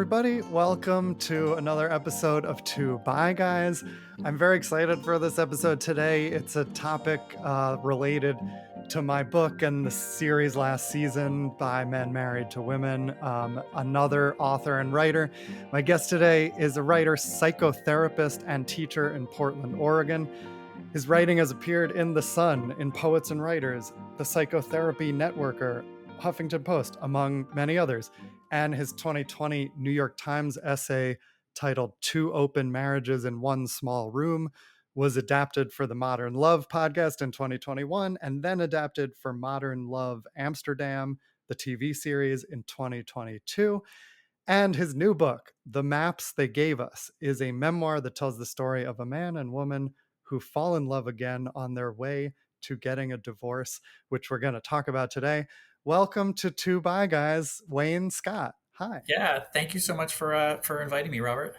everybody. Welcome to another episode of Two Bi Guys. I'm very excited for this episode today. It's a topic related to my book and the series last season by Men Married to Women, another author and writer. My guest today is a writer, psychotherapist, and teacher in Portland, Oregon. His writing has appeared in The Sun, in Poets and Writers, the Psychotherapy Networker, Huffington Post, among many others. And his 2020 New York Times essay titled Two Open Marriages in One Small Room was adapted for the Modern Love podcast in 2021 and then adapted for Modern Love Amsterdam, the TV series, in 2022. And his new book, The Maps They Gave Us, is a memoir that tells the story of a man and woman who fall in love again on their way to getting a divorce, which we're going to talk about today. Welcome to Two Bi Guys, Wayne Scott. Hi. Yeah, thank you so much for inviting me, Robert.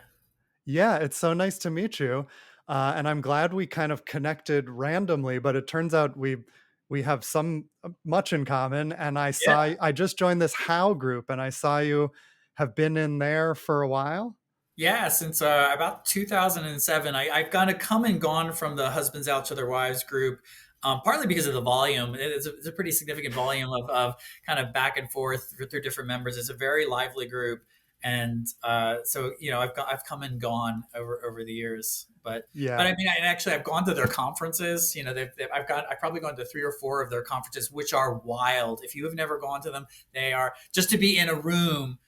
Yeah, it's so nice to meet you. And I'm glad we kind of connected randomly, but it turns out we have some much in common. And Yeah, I just joined this How group and I saw you have been in there for a while. yeah. Since about 2007, I've kind of come and gone from the husbands out to their wives group, partly because of the volume. It's a pretty significant volume of kind of back and forth through different members. It's a very lively group, and so I've come and gone over the years. But Yeah. I mean, I've gone to their conferences. I've probably gone to 3 or 4 of their conferences, which are wild. If you have never gone to them, they are just to be in a room.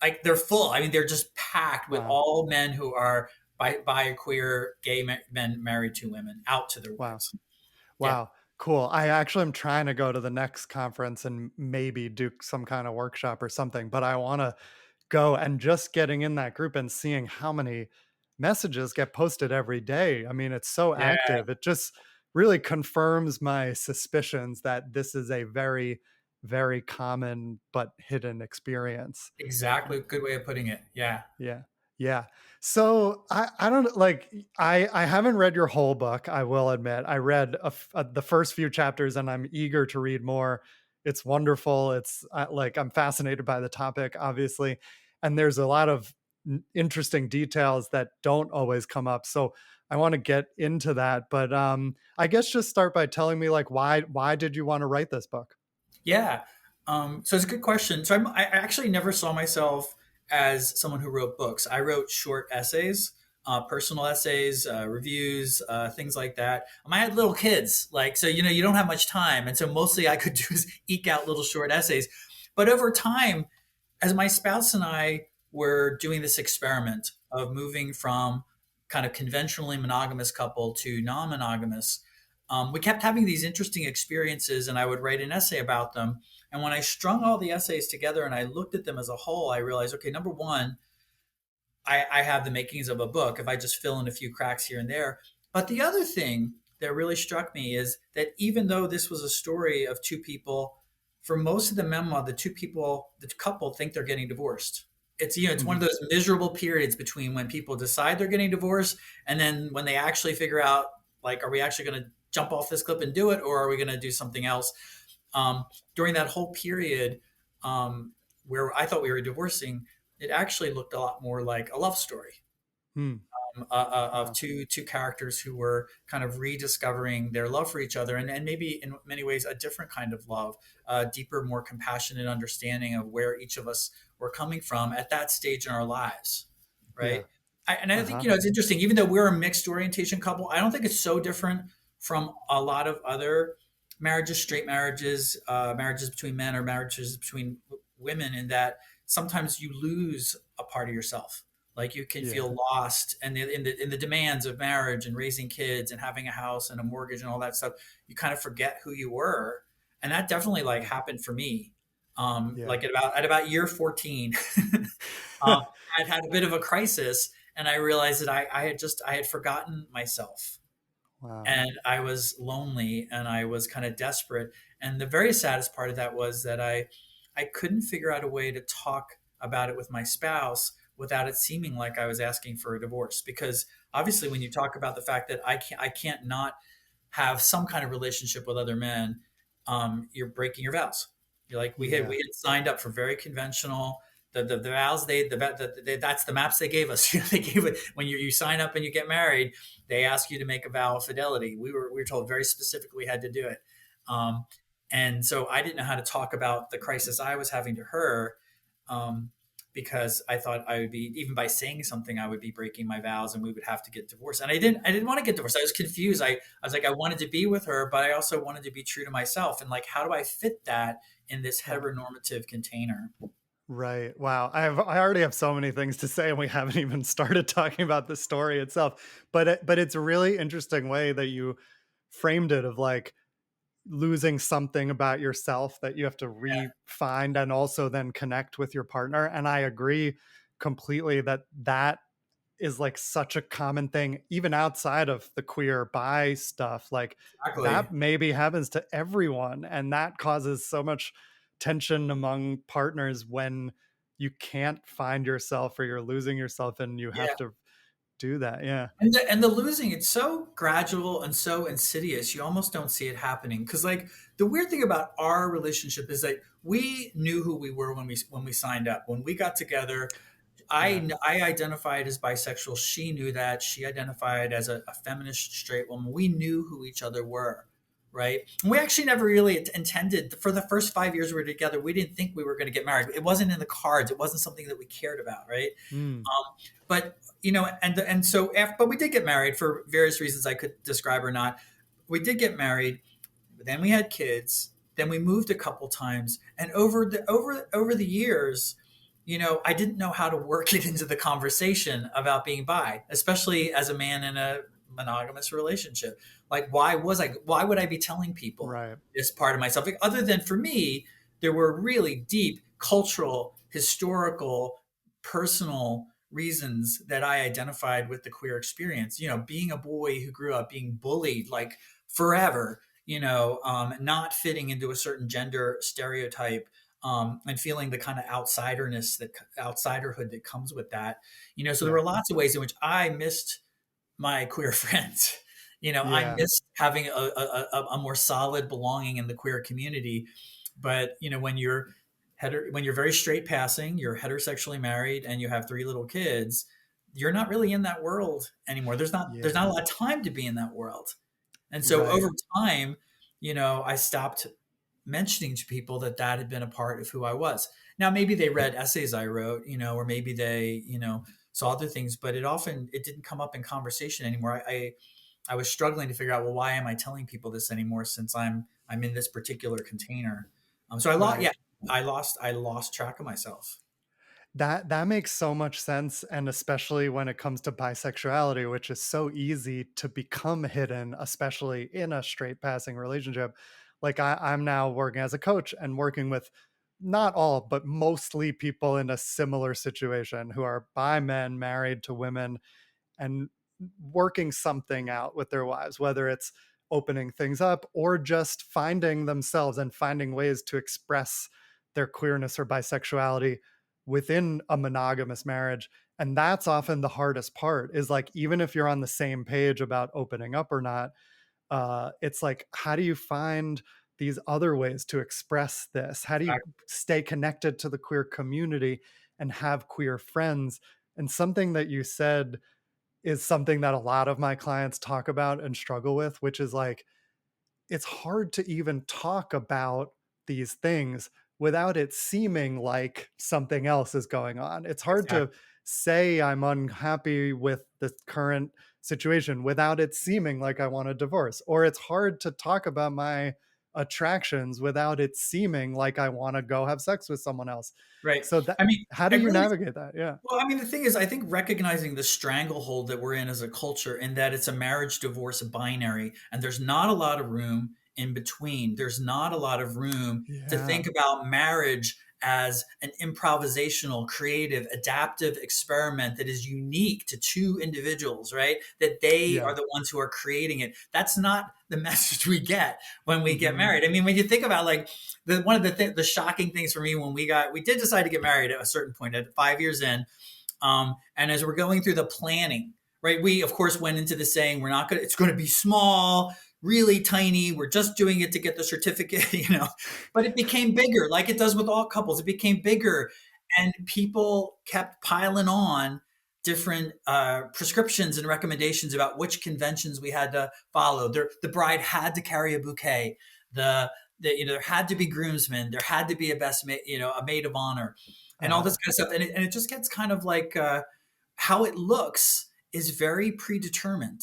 Like they're full. I mean, they're just packed with Wow. all men who are bi queer, gay men married to women out to their Wow. wives. Yeah, Wow. Cool. I actually am trying to go to the next conference and maybe do some kind of workshop or something, but I want to go and just getting in that group and seeing how many messages get posted every day. I mean, it's so yeah, active. It just really confirms my suspicions that this is a very, very common but hidden experience. exactly. Good way of putting it. Yeah, Yeah. Yeah. So I don't like I haven't read your whole book, I will admit. I read the first few chapters and I'm eager to read more. It's wonderful. It's like I'm fascinated by the topic obviously, and there's a lot of interesting details that don't always come up. So I want to get into that, but I guess just start by telling me like why did you want to write this book? yeah. So it's a good question. So I actually never saw myself as someone who wrote books. I wrote short essays, personal essays, reviews, things like that. I had little kids, like so. You don't have much time, and so mostly I could do is eke out little short essays. But over time, as my spouse and I were doing this experiment of moving from kind of conventionally monogamous couple to non-monogamous, we kept having these interesting experiences, and I would write an essay about them. And when I strung all the essays together and I looked at them as a whole, I realized, okay, number one, I have the makings of a book if I just fill in a few cracks here and there. But the other thing that really struck me is that even though this was a story of two people, for most of the memoir, the couple think they're getting divorced. It's one of Mhm. those miserable periods between when people decide they're getting divorced and then when they actually figure out, like, are we actually going to jump off this cliff and do it, or are we going to do something else? Um, During that whole period, where I thought we were divorcing, it actually looked a lot more like a love story, Hmm. of Wow. two characters who were kind of rediscovering their love for each other, and maybe in many ways a different kind of love, a deeper, more compassionate understanding of where each of us were coming from at that stage in our lives, Yeah. right? And I think Uh-huh. it's interesting. Even though we're a mixed orientation couple, I don't think it's so different from a lot of other marriages, straight marriages, marriages between men or marriages between women, in that sometimes you lose a part of yourself. Like you can Yeah. feel lost, and in the demands of marriage and raising kids and having a house and a mortgage and all that stuff, you kind of forget who you were, and that definitely like Yeah. happened for me. Yeah. Like at about year 14, I'd had a bit of a crisis, and I realized that I had forgotten myself, Wow. and I was lonely and I was kind of desperate. And the very saddest part of that was that I couldn't figure out a way to talk about it with my spouse without it seeming like I was asking for a divorce. Because obviously, when you talk about the fact that I can't not have some kind of relationship with other men, you're breaking your vows. You're like, we had Yeah. we had signed up for very conventional. the vows that's the maps they gave us. They gave it when you sign up and you get married. They ask you to make a vow of fidelity. We were told very specifically we had to do it. Um, and so I didn't know how to talk about the crisis I was having to her, um, because I thought I would be, even by saying something, I would be breaking my vows and we would have to get divorced. And I didn't want to get divorced. I was confused. I was like, I wanted to be with her, but I also wanted to be true to myself. And like, how do I fit that in this Yeah. heteronormative container? Right. Wow. I already have so many things to say, and we haven't even started talking about the story itself. But it's a really interesting way that you framed it, of like losing something about yourself that you have to Yeah, re-find and also then connect with your partner. And I agree completely that that is like such a common thing, even outside of the queer bi stuff. Like exactly. that maybe happens to everyone. And that causes so much tension among partners when you can't find yourself or you're losing yourself and you have Yeah. to do that. Yeah. And the losing, it's so gradual and so insidious. You almost don't see it happening. Because like the weird thing about our relationship is that we knew who we were when we signed up. When we got together, Yeah. I identified as bisexual. She knew that. She identified as a feminist straight woman. We knew who each other were, right? And we actually never really intended, for the first 5 years we were together, we didn't think we were going to get married. It wasn't in the cards. It wasn't something that we cared about, right? Mm, But and so after, but we did get married for various reasons I could describe or not. We did get married, but then we had kids. Then we moved a couple times, and over the years, I didn't know how to work it into the conversation about being bi, especially as a man in a monogamous relationship. Like, why would I be telling people right. this part of myself? Like, other than for me, there were really deep cultural, historical, personal reasons that I identified with the queer experience. Being a boy who grew up being bullied like forever, not fitting into a certain gender stereotype, and feeling the kind of outsiderhood that comes with that. So there Yeah. were lots of ways in which I missed my queer friends. I Yeah. missed having a more solid belonging in the queer community. But when you're very straight passing, you're heterosexually married, and you have three little kids, you're not really in that world anymore. There's not a Yeah. lot of time to be in that world. And so Right. over time, I stopped mentioning to people that that had been a part of who I was. Now, maybe they read essays I wrote, or maybe they, saw other things, but it didn't come up in conversation anymore. I was struggling to figure out, well, why am I telling people this anymore since I'm in this particular container? So Right. I lost track of myself. That makes so much sense, and especially when it comes to bisexuality, which is so easy to become hidden, especially in a straight passing relationship. Like I'm now working as a coach and working with not all, but mostly people in a similar situation who are bi men married to women and working something out with their wives, whether it's opening things up or just finding themselves and finding ways to express their queerness or bisexuality within a monogamous marriage. And that's often the hardest part, is like, even if you're on the same page about opening up or not, it's like, how do you find these other ways to express this? How do you stay connected to the queer community and have queer friends? And something that you said is something that a lot of my clients talk about and struggle with, which is like, it's hard to even talk about these things without it seeming like something else is going on. It's hard to Exactly. say I'm unhappy with the current situation without it seeming like I want a divorce. Or it's hard to talk about my attractions without it seeming like I want to go have sex with someone else. Right. So that, I mean, how do it you really navigate that? Yeah. Well, I mean, the thing is, I think recognizing the stranglehold that we're in as a culture, and that it's a marriage divorce binary, and there's not a lot of room in between. There's not a lot of room to Yeah. think about marriage as an improvisational, creative, adaptive experiment that is unique to two individuals, right? That they are Yeah. the ones who are creating it. That's not the message we get when we get Mhm. married. I mean, when you think about like one of the shocking things for me when we did decide to get married at a certain point at 5 years in, and as we're going through the planning, right, we of course went into the saying we're not going to, it's going to be small, really tiny. We're just doing it to get the certificate, but it became bigger, like it does with all couples. It became bigger. and people kept piling on different prescriptions and recommendations about which conventions we had to follow. The bride had to carry a bouquet. There had to be groomsmen. There had to be a a maid of honor, and all Uh-huh. this kind of stuff. And it just gets kind of like how it looks is very predetermined,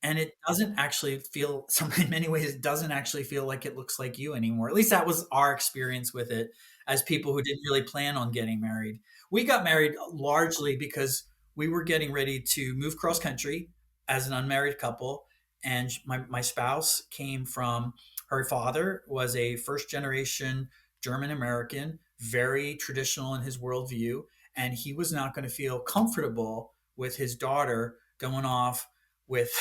and it doesn't actually feel. In many ways, it doesn't actually feel like it looks like you anymore. At least that was our experience with it as people who didn't really plan on getting married. We got married largely because we were getting ready to move cross country as an unmarried couple. And my spouse came from, her father was a first generation German American, very traditional in his worldview. And he was not going to feel comfortable with his daughter going off with,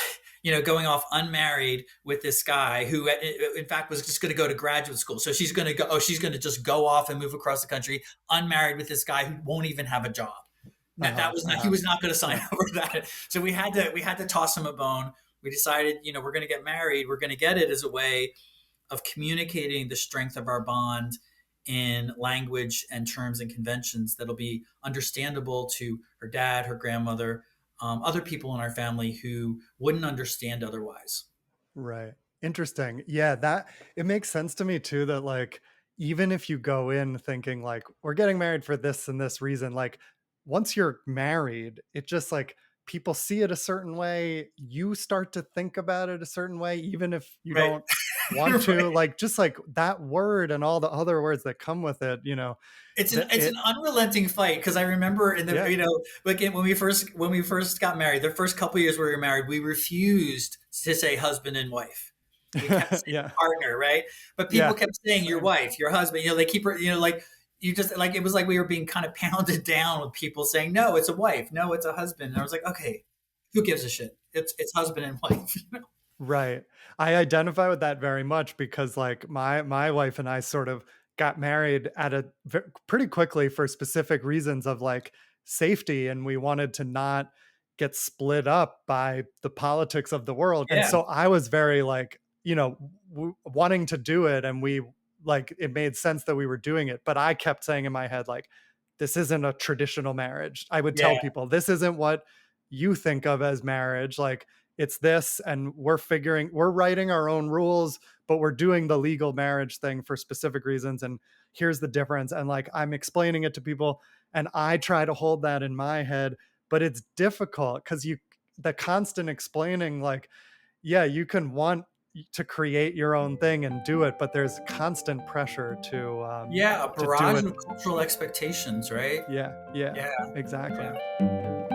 going off unmarried with this guy who, in fact, was just going to go to graduate school. So she's going to go, she's going to just go off and move across the country unmarried with this guy who won't even have a job. That Uh-huh. was not, he Uh-huh. was not going to sign Yeah. up for that. So we had to toss him a bone. We decided, we're going to get married. We're going to get it as a way of communicating the strength of our bond in language and terms and conventions that'll be understandable to her dad, her grandmother, other people in our family who wouldn't understand otherwise. Right. Interesting. Yeah, that it makes sense to me too that like even if you go in thinking like we're getting married for this and this reason, like once you're married, it just like people see it a certain way, you start to think about it a certain way even if you Right. don't want to, Right. like just like that word and all the other words that come with it, that It's an it unrelenting fight because I remember in the yeah. like when we first got married, the first couple of years we were married, we refused to say husband and wife. We kept saying Yeah. partner, right? But people Yeah. kept saying your Same. wife, your husband. They keep like you just like it was like we were being kind of pounded down with people saying no, it's a wife, no, it's a husband. And I was like, okay, who gives a shit? It's husband and wife. Right. I identify with that very much because like my wife and I sort of got married at pretty quickly for specific reasons of like safety, and we wanted to not get split up by the politics of the world. And Yeah, so I was very like, wanting to do it, and we like it made sense that we were doing it, but I kept saying in my head like this isn't a traditional marriage. I would tell yeah, people this isn't what you think of as marriage. Like it's this, and we're writing our own rules, but we're doing the legal marriage thing for specific reasons, and here's the difference. And like I'm explaining it to people, and I try to hold that in my head, but it's difficult because the constant explaining, like, yeah, you can want to create your own thing and do it, but there's constant pressure yeah. A to do barrage it. of cultural expectations, right? Yeah, yeah, Yeah, exactly. yeah,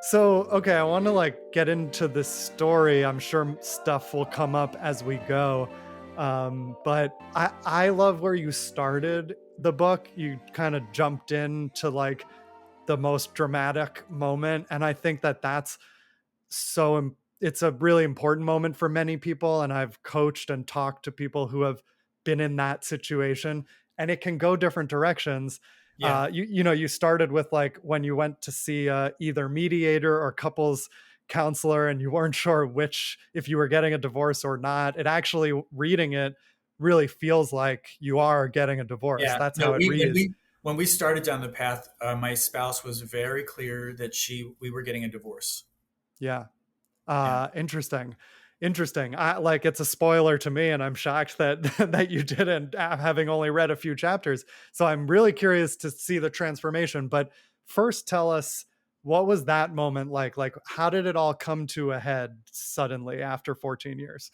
So, okay, I want to like get into this story. I'm sure stuff will come up as we go. But I love where you started the book. You kind of jumped into like the most dramatic moment, and I think that that's it's a really important moment for many people, and I've coached and talked to people who have been in that situation, and it can go different directions. yeah. You started with like when you went to see either mediator or couples counselor, and you weren't sure which, if you were getting a divorce or not. It actually, reading it, really feels like you are getting a divorce. Yeah. That's No, how it reads. when we started down the path, my spouse was very clear that we were getting a divorce. Yeah. Yeah. Interesting. Interesting. I like it's a spoiler to me, and I'm shocked that that you didn't, having only read a few chapters. So I'm really curious to see the transformation. But first, tell us, what was that moment like? Like, how did it all come to a head suddenly after 14 years?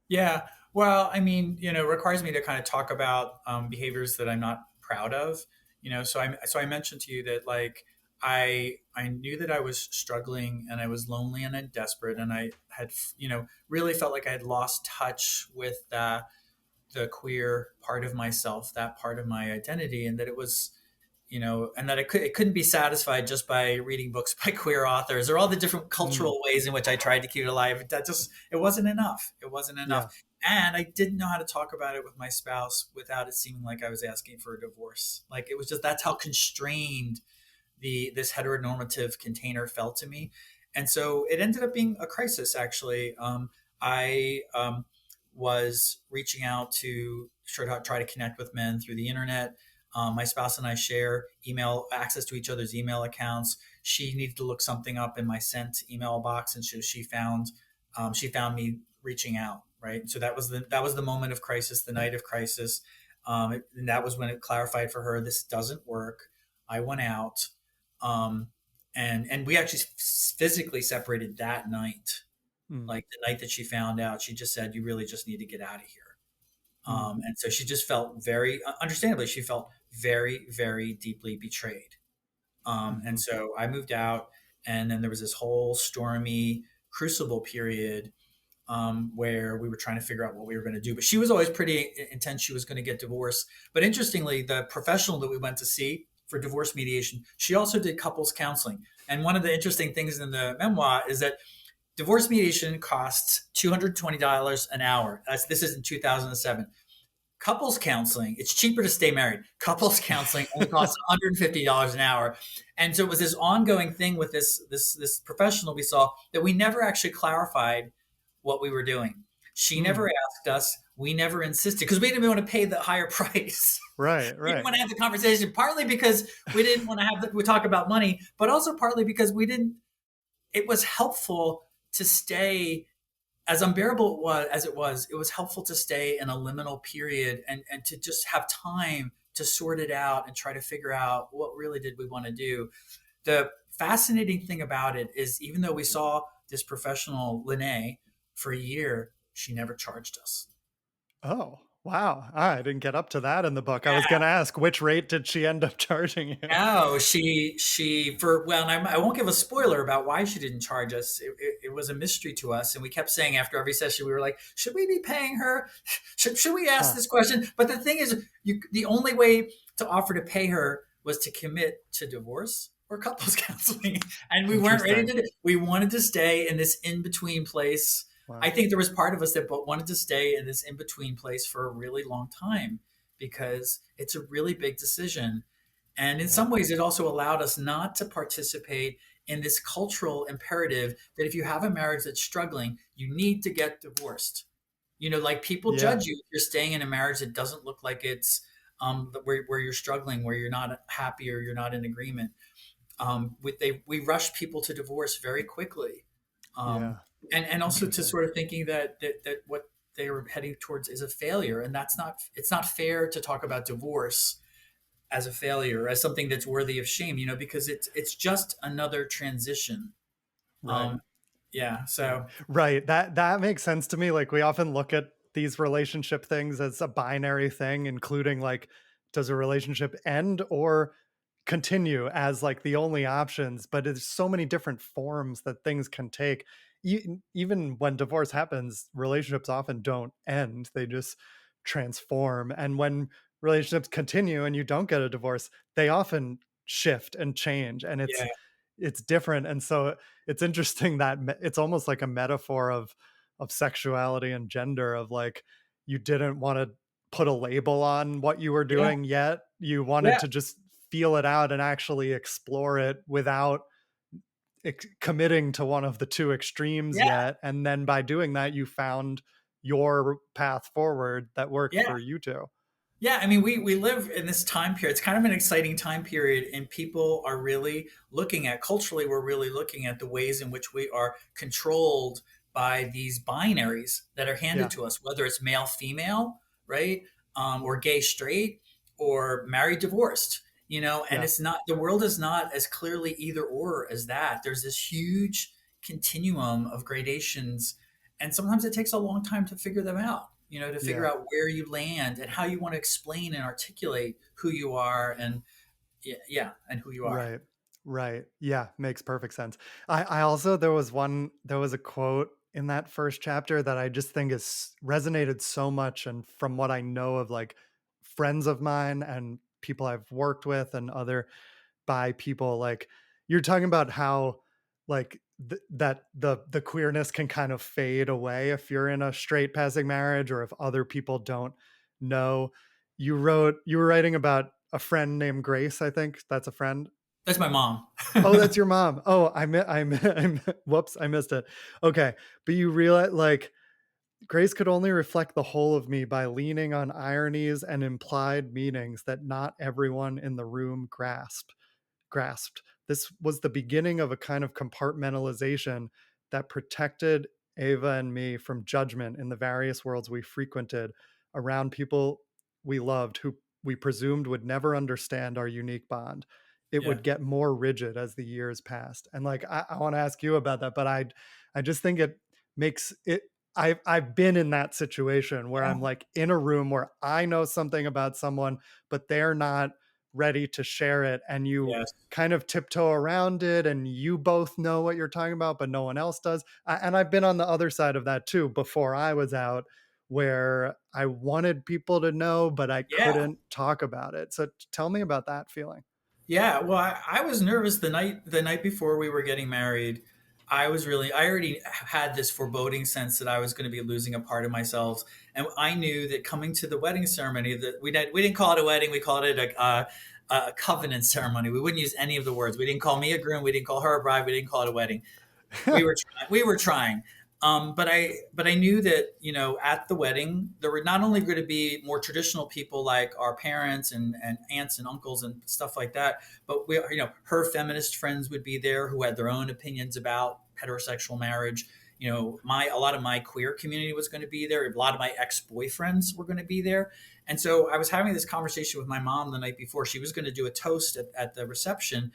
Yeah. Well, I mean, it requires me to kind of talk about behaviors that I'm not proud of. So I mentioned to you that like I knew that I was struggling and I was lonely and I'm desperate and I had really felt like I had lost touch with the queer part of myself, that part of my identity, and that it was and that it couldn't be satisfied just by reading books by queer authors or all the different Mm, cultural ways in which I tried to keep it alive. That just, it wasn't enough. It wasn't yeah. enough. And I didn't know how to talk about it with my spouse without it seeming like I was asking for a divorce. Like it was just, that's how constrained this heteronormative container felt to me. And so it ended up being a crisis, actually. I was reaching out to try to connect with men through the internet. My spouse and I share email access to each other's email accounts. She needed to look something up in my sent email box, and she found me reaching out. Right, so that was the moment of crisis, the night of crisis, and that was when it clarified for her this doesn't work. I went out, um, and we actually physically separated that night. Mm, Like the night that she found out, she just said, "You really just need to get out of here." mm, And so she just felt very, understandably, she felt very, very deeply betrayed. And mhm, so I moved out, and then there was this whole stormy crucible period where we were trying to figure out what we were going to do. But she was always pretty intense. She was going to get divorced. But interestingly, the professional that we went to see for divorce mediation, she also did couples counseling. And one of the interesting things in the memoir is that divorce mediation costs $220 an hour. This is in 2007. Couples counseling, it's cheaper to stay married. Couples counseling only costs $150 an hour. And so it was this ongoing thing with this professional we saw that we never actually clarified what we were doing. She never mm. asked us. We never insisted because we didn't want to pay the higher price. Right, We didn't right. want to have the conversation, partly because we didn't want to we talk about money, but also partly because we didn't. It was helpful to stay as unbearable as it was helpful to stay in a liminal period and to just have time to sort it out and try to figure out what really did we want to do. The fascinating thing about it is even though we saw this professional Lene for a year, she never charged us. Oh, wow. I didn't get up to that in the book. I was Yeah. gonna ask, which rate did she end up charging you? No, she for well, and I won't give a spoiler about why she didn't charge us. It was a mystery to us, and we kept saying after every session, we were like, "Should we be paying her? Should we ask Huh, this question?" But the thing is, the only way to offer to pay her was to commit to divorce or couples counseling, and we weren't ready interesting. to. We wanted to stay in this in between place. I Wow. think there was part of us that wanted to stay in this in between place for a really long time because it's a really big decision, and in Yeah. some ways, it also allowed us not to participate in this cultural imperative that if you have a marriage that's struggling, you need to get divorced. Like people Yeah. judge you if you're staying in a marriage that doesn't look like it's where you're struggling, where you're not happy or you're not in agreement. We rush people to divorce very quickly, um, Yeah. and also to Interesting. sort of thinking that what they were heading towards is a failure, and it's not fair to talk about divorce as a failure, as something that's worthy of shame, because it's just another transition. Right. Um, yeah. Right. So Right. That makes sense to me. Like we often look at these relationship things as a binary thing, including like, does a relationship end or continue as like the only options? But there's so many different forms that things can take. Even when divorce happens, relationships often don't end. They just transform. And when relationships continue and you don't get a divorce, they often shift and change. And yeah, it's different. And so it's interesting that it's almost like a metaphor of sexuality and gender, of like you didn't want to put a label on what you were yeah, doing yet. You wanted yeah, to just feel it out and actually explore it without committing to one of the two extremes yeah, yet. And then by doing that, you found your path forward that worked yeah. for you two. Yeah, I mean, we live in this time period. It's kind of an exciting time period, and people are really looking at culturally. We're really looking at the ways in which we are controlled by these binaries that are handed Yeah. to us, whether it's male female, right, or gay straight, or married divorced. And Yeah. it's not the world is not as clearly either or as that. There's this huge continuum of gradations, and sometimes it takes a long time to figure them out, to figure Yeah. out where you land and how you want to explain and articulate who you are, and yeah, and who you are. Right. Right. Yeah, makes perfect sense. I also there was a quote in that first chapter that I just think is resonated so much, and from what I know of like friends of mine and people I've worked with and other by people, like you're talking about how like that the queerness can kind of fade away if you're in a straight passing marriage or if other people don't know. You were writing about a friend named Grace, I think. That's a friend. That's my mom. Oh, that's your mom. Oh, whoops, I missed it. Okay. But you realize like Grace could only reflect the whole of me by leaning on ironies and implied meanings that not everyone in the room grasped. This was the beginning of a kind of compartmentalization that protected Ava and me from judgment in the various worlds we frequented around people we loved who we presumed would never understand our unique bond. It Yeah. would get more rigid as the years passed. And like I want to ask you about that, but I just think it makes it I've been in that situation where I'm Yeah. like in a room where I know something about someone, but they're not ready to share it, and you Yes. kind of tiptoe around it, and you both know what you're talking about but no one else does. And I've been on the other side of that too before I was out, where I wanted people to know but I Yeah. couldn't talk about it. So tell me about that feeling. Yeah, well, I was nervous the night before we were getting married. I already had this foreboding sense that I was going to be losing a part of myself, and I knew that coming to the wedding ceremony, that we didn't call it a wedding, we called it a covenant ceremony. We wouldn't use any of the words. We didn't call me a groom, we didn't call her a bride, we didn't call it a wedding. We were trying. But I knew that, at the wedding there were not only going to be more traditional people like our parents and aunts and uncles and stuff like that, but her feminist friends would be there who had their own opinions about heterosexual marriage. My a lot of my queer community was going to be there. A lot of my ex boyfriends were going to be there, and so I was having this conversation with my mom the night before. She was going to do a toast at the reception,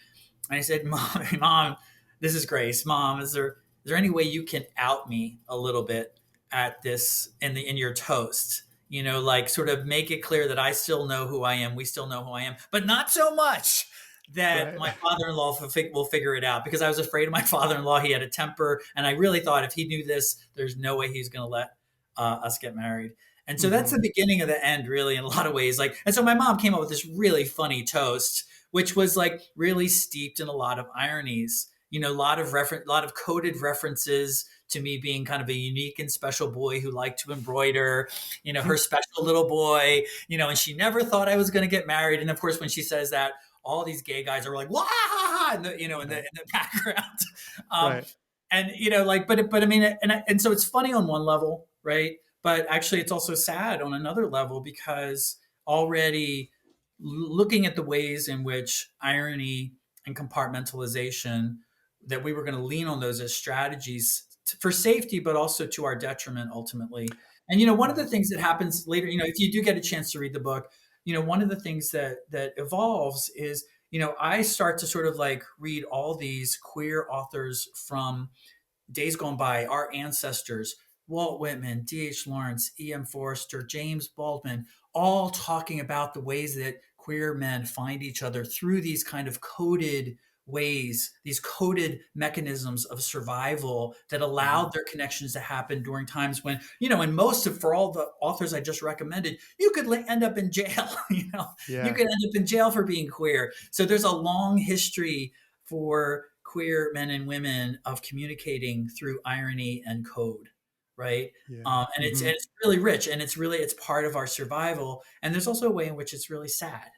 and I said, Mom, this is Grace. Mom, is there any way you can out me a little bit at this in your toast? Like sort of make it clear that I still know who I am. We still know who I am, but not so much that Right. my father-in-law will figure it out, because I was afraid of my father-in-law. He had a temper, and I really thought if he knew this, there's no way he's going to let us get married. And so that's Hmm. the beginning of the end, really, in a lot of ways. And so my mom came up with this really funny toast, which was like really steeped in a lot of ironies. A lot of coded references to me being kind of a unique and special boy who liked to embroider. Her special little boy. And she never thought I was going to get married. And of course, when she says that, all these gay guys are like, "Wah!" in the in the Right. in the background. Um, Right. and but I mean, and so it's funny on one level, right? But actually, it's also sad on another level, because already looking at the ways in which irony and compartmentalization, that we were going to lean on those as strategies for safety, but also to our detriment ultimately. And one of the Right. things that happens later, if you do get a chance to read the book, one of the things that evolves is, I start to sort of like read all these queer authors from days gone by, our ancestors, Walt Whitman, D.H. Lawrence, E.M. Forster, James Baldwin, all talking about the ways that queer men find each other through these kind of coded ways, these coded mechanisms of survival that Hmm. allowed their connections to happen during times when, and for all the authors I just recommended, you could end up in jail. You Yeah. could end up in jail for being queer. So there's a long history for queer men and women of communicating through irony and code, right? Yeah. And it's Hmm. and it's really rich, and it's part of our survival. And there's also a way in which it's really sad,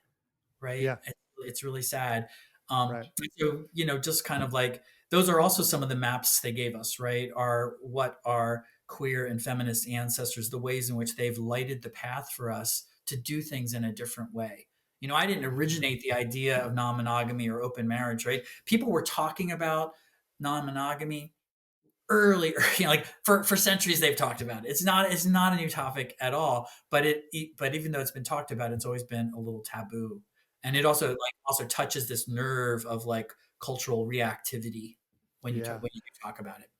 right? Yeah. It's really sad. Right. So just kind of like, those are also some of the maps they gave us, right? Are what our queer and feminist ancestors, the ways in which they've lighted the path for us to do things in a different way. I didn't originate the idea of non-monogamy or open marriage, right? People were talking about non-monogamy earlier, like for centuries they've talked about it. It's not a new topic at all, but even though it's been talked about, it's always been a little taboo. And it also touches this nerve of like cultural reactivity Yeah. when you talk about it.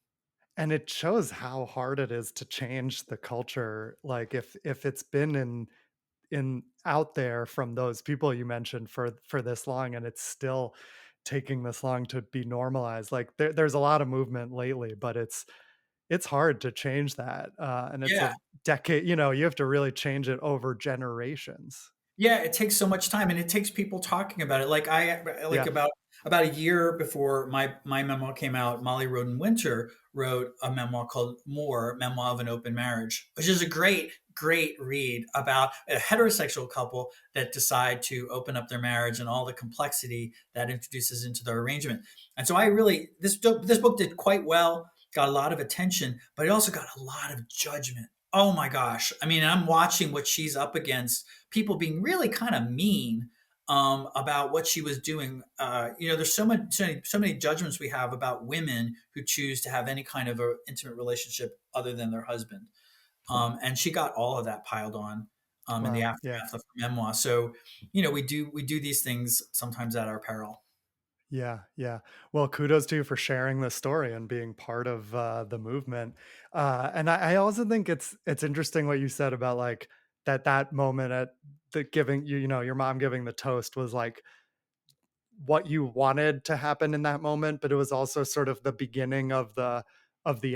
And it shows how hard it is to change the culture. Like if it's been in out there from those people you mentioned for this long, and it's still taking this long to be normalized. Like there's a lot of movement lately, but it's hard to change that. And it's Yeah. a decade, you have to really change it over generations. Yeah, it takes so much time, and it takes people talking about it. Yeah. About a year before my memoir came out, Molly Roden Winter wrote a memoir called More: Memoir of an Open Marriage, which is a great read about a heterosexual couple that decide to open up their marriage and all the complexity that introduces into their arrangement. And so I really this book did quite well, got a lot of attention, but it also got a lot of judgment Oh my gosh. I mean, I'm watching what she's up against, people being really kind of mean about what she was doing. There's so many judgments we have about women who choose to have any kind of a intimate relationship other than their husband. And she got all of that piled on in the Wow. Yeah. aftermath of her memoir. So, we do these things sometimes at our peril. Yeah, yeah. Well, kudos to you for sharing this story and being part of the movement. And I also think it's interesting what you said about like that moment at the giving your mom giving the toast was like what you wanted to happen in that moment, but it was also sort of the beginning of the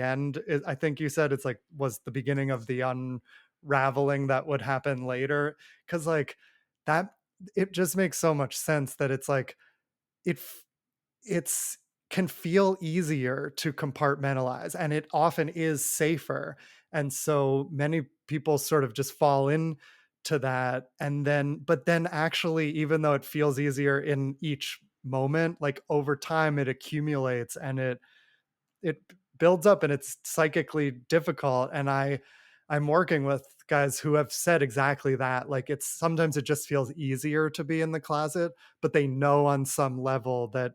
end. I think you said it's like was the beginning of the unraveling that would happen later. Cause like that it just makes so much sense that it's like it it's can feel easier to compartmentalize, and it often is safer, and so many people sort of just fall into that, and then but then actually, even though it feels easier in each moment, like, over time, it accumulates, and it builds up, and it's psychically difficult, and I'm working with guys who have said exactly that, like, it's sometimes it just feels easier to be in the closet, but they know on some level that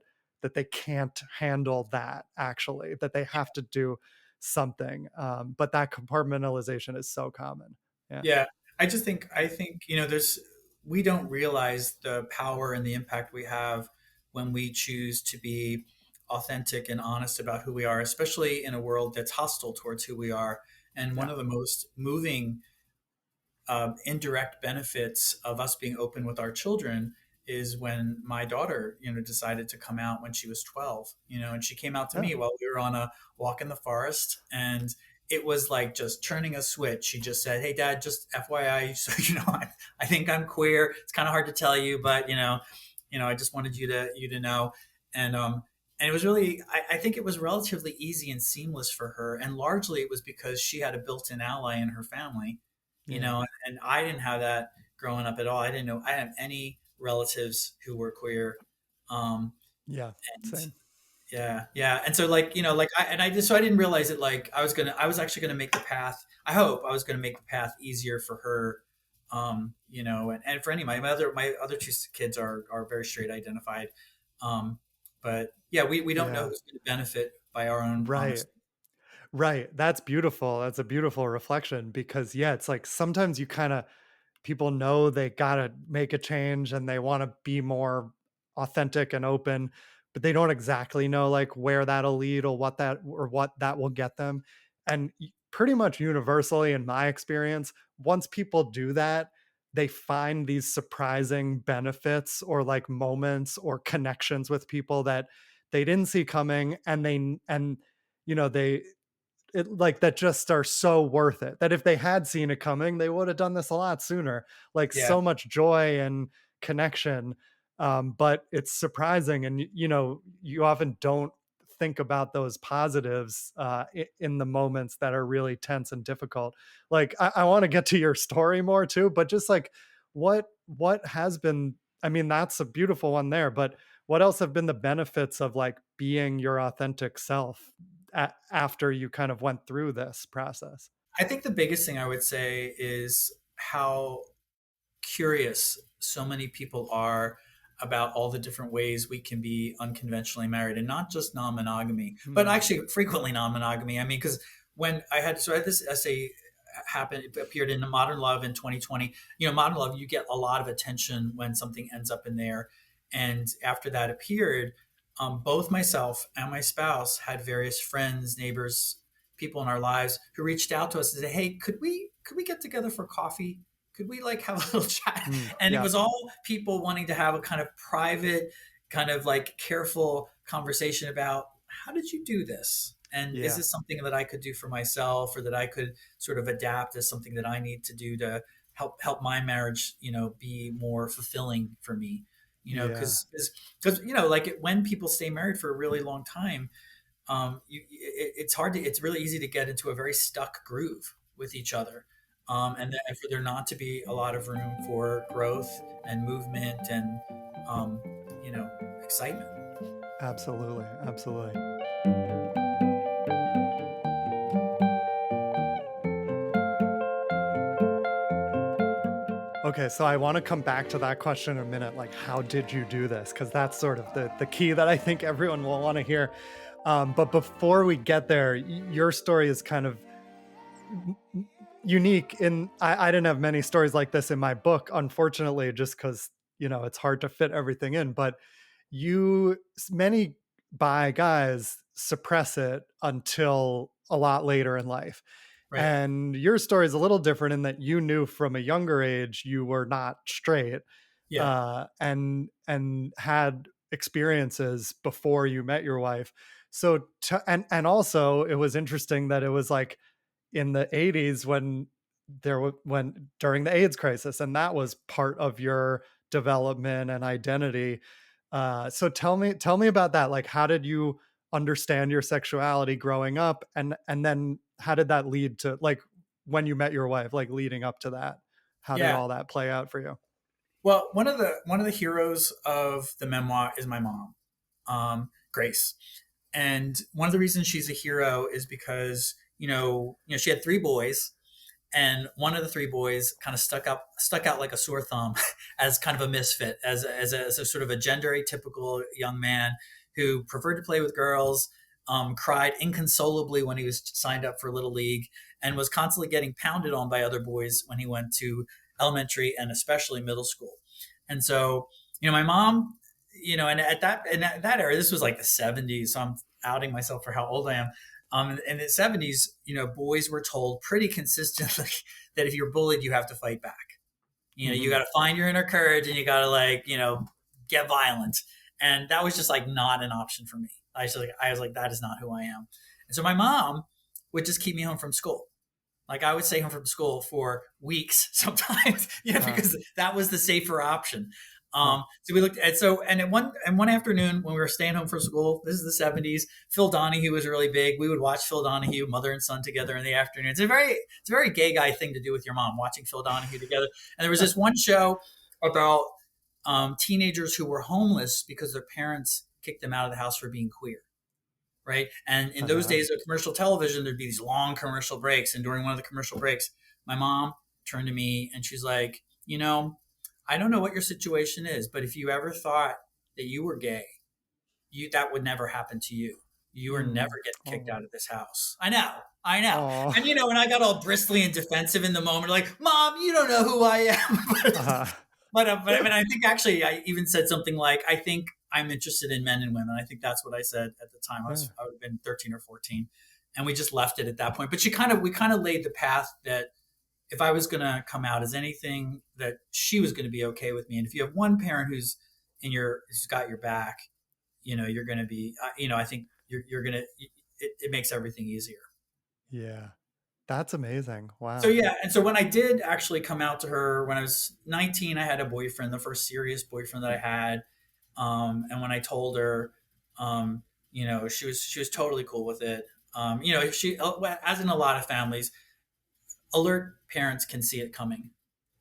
they can't handle that actually, that they have to do something, but that compartmentalization is so common. Yeah, Yeah, I think there's we don't realize the power and the impact we have when we choose to be authentic and honest about who we are, especially in a world that's hostile towards who we are. And one yeah. of the most moving indirect benefits of us being open with our children is when my daughter, decided to come out when she was 12, and she came out to Oh, me while we were on a walk in the forest. And it was like just turning a switch. She just said, "Hey, Dad, just FYI, so I think I'm queer. It's kind of hard to tell you, but I just wanted you to know." And and it was really, I think it was relatively easy and seamless for her. And largely it was because she had a built-in ally in her family, yeah, and I didn't have that growing up at all. I didn't know I didn't have any relatives who were queer. Um, yeah, and same. yeah, yeah. And so I didn't realize it. Like I was actually gonna make the path. I hope I was gonna make the path easier for her. And for any my other two kids are very straight identified. But yeah, we don't know Yeah, who's going to benefit by our own right. honesty. Right, that's beautiful, that's a beautiful reflection because, yeah, it's like sometimes you kinda people know they gotta make a change and they wanna be more authentic and open, but they don't exactly know, like, where that'll lead or what that will get them, and pretty much universally in my experience, once people do that, they find these surprising benefits or, like, moments or connections with people that they didn't see coming, and they like that just are so worth it that if they had seen it coming they would have done this a lot sooner, like Yeah, so much joy and connection. But it's surprising, and you often don't think about those positives in the moments that are really tense and difficult. Like I want to get to your story more too, but just like what has been, I mean, that's a beautiful one there, but what else have been the benefits of like being your authentic self after you kind of went through this process? I think the biggest thing I would say is how curious so many people are about all the different ways we can be unconventionally married, and not just non-monogamy, but Hmm. actually frequently non-monogamy. I mean, because when I had this essay happen, it appeared in Modern Love in 2020. Modern Love, you get a lot of attention when something ends up in there. And after that appeared, both myself and my spouse had various friends, neighbors, people in our lives who reached out to us and said, "Hey, could we get together for coffee? Could we like have a little chat?" And it Yeah, was all people wanting to have a kind of private, kind of like careful conversation about, how did you do this? And is yeah, this something that I could do for myself, or that I could sort of adapt as something that I need to do to help my marriage, be more fulfilling for me? yeah, Because like when people stay married for a really long time, it's really easy to get into a very stuck groove with each other, and for there not to be a lot of room for growth and movement and um, excitement. absolutely, absolutely. Okay, so I want to come back to that question in a minute. Like, how did you do this? Because that's sort of the key that I think everyone will want to hear. But before we get there, your story is kind of unique. In I didn't have many stories like this in my book, unfortunately, just because it's hard to fit everything in. But many bi guys suppress it until a lot later in life. Right. And your story is a little different in that you knew from a younger age you were not straight, Yeah. and had experiences before you met your wife. So, and also it was interesting that it was like in the 80s when when during the AIDS crisis, and that was part of your development and identity. So tell me about that. Like, how did you understand your sexuality growing up, and then how did that lead to, like, when you met your wife, like leading up to that? How did Yeah. all that play out for you? Well, one of the heroes of the memoir is my mom, Grace. And one of the reasons she's a hero is because she had three boys, and one of the three boys kind of stuck out like a sore thumb as kind of a misfit, as a sort of a gender atypical young man who preferred to play with girls, cried inconsolably when he was signed up for little league, and was constantly getting pounded on by other boys when he went to elementary and especially middle school. And so, my mom, and at that era, this was like the '70s, so I'm outing myself for how old I am. In the '70s, boys were told pretty consistently that if you're bullied, you have to fight back. You Hmm. got to find your inner courage, and you got to, like, get violent. And that was just like not an option for me. I was like, that is not who I am. And so my mom would just keep me home from school. Like, I would stay home from school for weeks sometimes, uh, because that was the safer option. uh, So we looked at and one afternoon when we were staying home from school, this is the '70s. Phil Donahue was really big. We would watch Phil Donahue, mother and son, together in the afternoon. It's a very gay guy thing to do with your mom, watching Phil Donahue together. And there was this one show about teenagers who were homeless because their parents kicked them out of the house for being queer, right? And in those uh, days of commercial television, there'd be these long commercial breaks. And during one of the commercial breaks, my mom turned to me and she's like, I don't know what your situation is, but if you ever thought that you were gay, that would never happen to you. You are never mm, getting kicked oh, out of this house. I know. I know. oh, And and I got all bristly and defensive in the moment, like, Mom, you don't know who I am. uh, But I mean, I think actually I even said something like, I think I'm interested in men and women. I think that's what I said at the time. I would have been 13 or 14, and we just left it at that point. But we kind of laid the path that if I was going to come out as anything, that she was going to be okay with me. And if you have one parent who's got your back, you're going to be, I think you're going to, it makes everything easier. yeah, that's amazing. So Wow. yeah, and so when I did actually come out to her when I was 19, I had a boyfriend, the first serious boyfriend that I had. And when I told her, she was totally cool with it. She, as in a lot of families, alert parents can see it coming,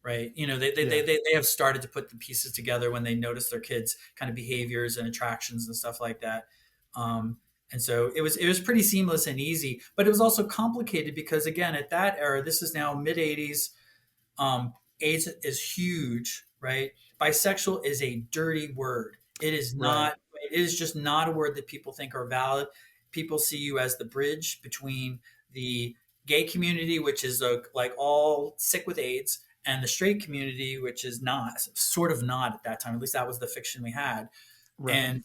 right? Yeah. They have started to put the pieces together when they notice their kids' kind of behaviors and attractions and stuff like that. Um, and so it was pretty seamless and easy, but it was also complicated because, again, at that era, this is now mid '80s. AIDS is huge, right? Bisexual is a dirty word. It is Right. not. It is just not a word that people think are valid. People see you as the bridge between the gay community, which is like all sick with AIDS, and the straight community, which is not, sort of not at that time. At least that was the fiction we had. Right. And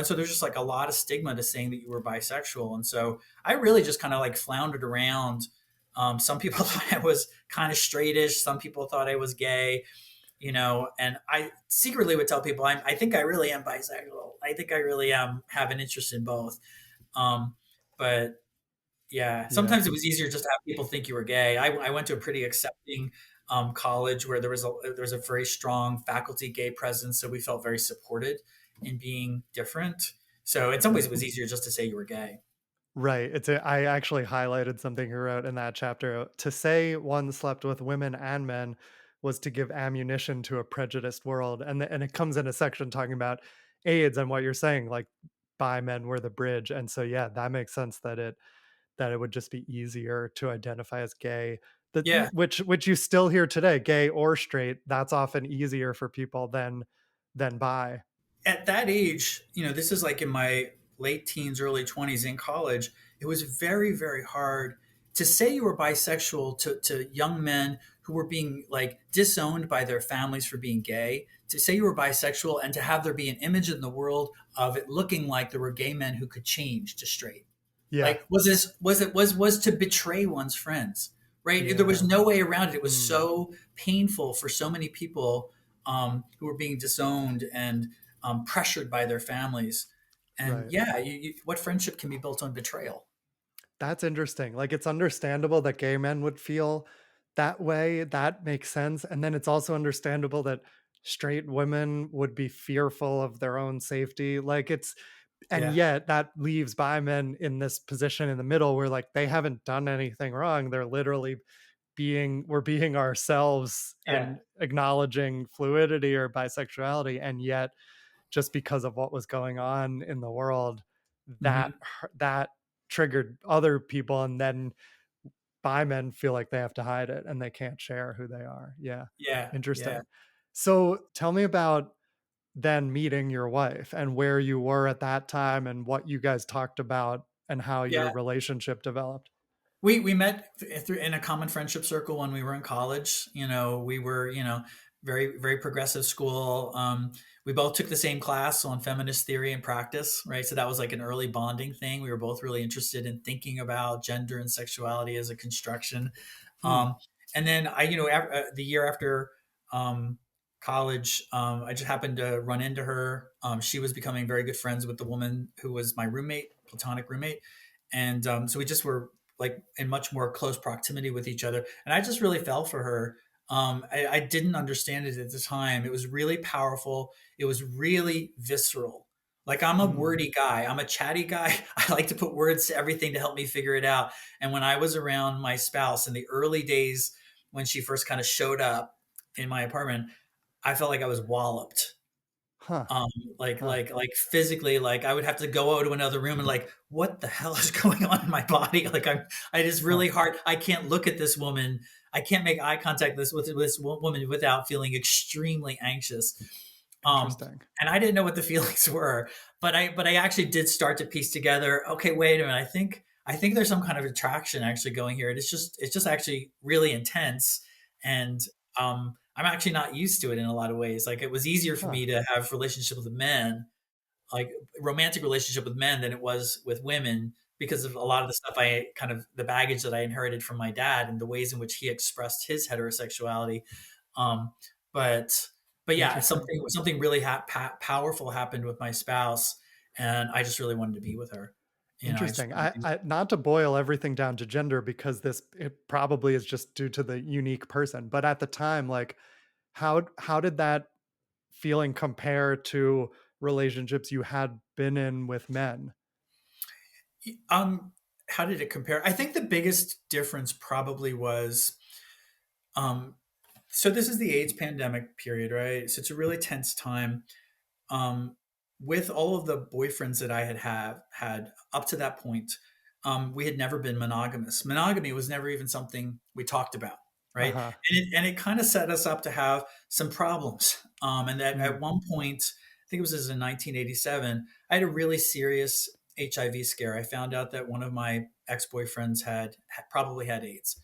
so there's just like a lot of stigma to saying that you were bisexual. And so I really just kind of like floundered around. Some people thought I was kind of straightish. Some people thought I was gay, and I secretly would tell people, I think I really am bisexual. I think I really am, have an interest in both. Um, but yeah, Yeah. sometimes it was easier just to have people think you were gay. I went to a pretty accepting college where there was a very strong faculty gay presence, so we felt very supported in being different. So in some ways, it was easier just to say you were gay. Right. I actually highlighted something you wrote in that chapter. To say one slept with women and men was to give ammunition to a prejudiced world. And it comes in a section talking about AIDS and what you're saying, like bi men were the bridge. And so yeah, that makes sense that it would just be easier to identify as gay Yeah. Which you still hear today, gay or straight, that's often easier for people than bi. At that age, this is like in my late teens, early 20s in college, it was very, very hard to say you were bisexual to young men who were being like disowned by their families for being gay, to say you were bisexual and to have there be an image in the world of it looking like there were gay men who could change to straight. Yeah. Like, was to betray one's friends, right? There was Yeah. no way around it. It was Mm, so painful for so many people who were being disowned and pressured by their families. And right. yeah, what friendship can be built on betrayal? That's interesting. Like, it's understandable that gay men would feel that way. That makes sense. And then it's also understandable that straight women would be fearful of their own safety. Like, it's, and Yeah, yet that leaves bi men in this position in the middle where like they haven't done anything wrong. They're literally we're being ourselves yeah, and acknowledging fluidity or bisexuality. And yet, just because of what was going on in the world, that hmm, that triggered other people, and then bi men feel like they have to hide it and they can't share who they are. Yeah, yeah, yeah, interesting. So tell me about then meeting your wife and where you were at that time and what you guys talked about and how your yeah. relationship developed. We met through in a common friendship circle when we were in college. We were very, very progressive school. We both took the same class on feminist theory and practice, right? So that was like an early bonding thing. We were both really interested in thinking about gender and sexuality as a construction. Hmm. And then the year after college, I just happened to run into her. She was becoming very good friends with the woman who was my roommate, platonic roommate, and so we just were like in much more close proximity with each other. And I just really fell for her. I didn't understand it at the time. It was really powerful. It was really visceral. Like, I'm a Hmm. wordy guy. I'm a chatty guy. I like to put words to everything to help me figure it out. And when I was around my spouse in the early days when she first kind of showed up in my apartment, I felt like I was walloped. Huh. Um, Huh. like physically, like I would have to go out to another room and like, what the hell is going on in my body? Like it is Huh. really hard. I can't look at this woman. I can't make eye contact with this woman without feeling extremely anxious. Um, Interesting. and I didn't know what the feelings were, but I actually did start to piece together. Okay, wait a minute. I think there's some kind of attraction actually going here. It's just actually really intense, and I'm actually not used to it in a lot of ways. Like, it was easier for Huh. me to have relationship with men, like romantic relationship with men, than it was with women because of a lot of the stuff the baggage that I inherited from my dad and the ways in which he expressed his heterosexuality. Um, but but yeah, Interesting. something really powerful happened with my spouse, and I just really wanted to be with her. I just Interesting. wanted to be. I not to boil everything down to gender because this it probably is just due to the unique person. But at the time, like how did that feeling compare to relationships you had been in with men? Um, how did it compare? I think the biggest difference probably was, um, so this is the AIDS pandemic period, right? So it's a really tense time. Um, with all of the boyfriends that I had up to that point, we had never been monogamous. Monogamy was never even something we talked about, right? Uh-huh. And it kind of set us up to have some problems. And that Mm. at one point, I think it was in 1987, I had a really serious HIV scare. I found out that one of my ex boyfriends had probably had AIDS,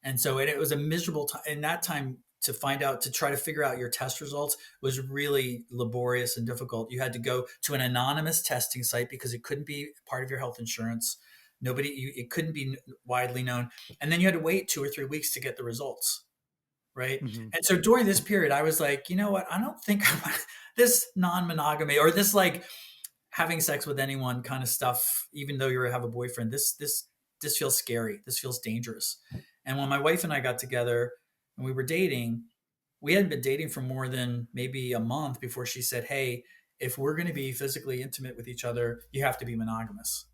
and so it was a miserable time. In that time, to try to figure out your test results was really laborious and difficult. You had to go to an anonymous testing site because it couldn't be part of your health insurance. It couldn't be widely known. And then you had to wait 2 or 3 weeks to get the results. Right. Mhm. And so during this period, I was like, you know what? I don't think I want this non-monogamy or this like having sex with anyone kind of stuff, even though you have a boyfriend. This feels scary. This feels dangerous. And when my wife and I got together and we were dating, we hadn't been dating for more than maybe a month before she said, "Hey, if we're going to be physically intimate with each other, you have to be monogamous."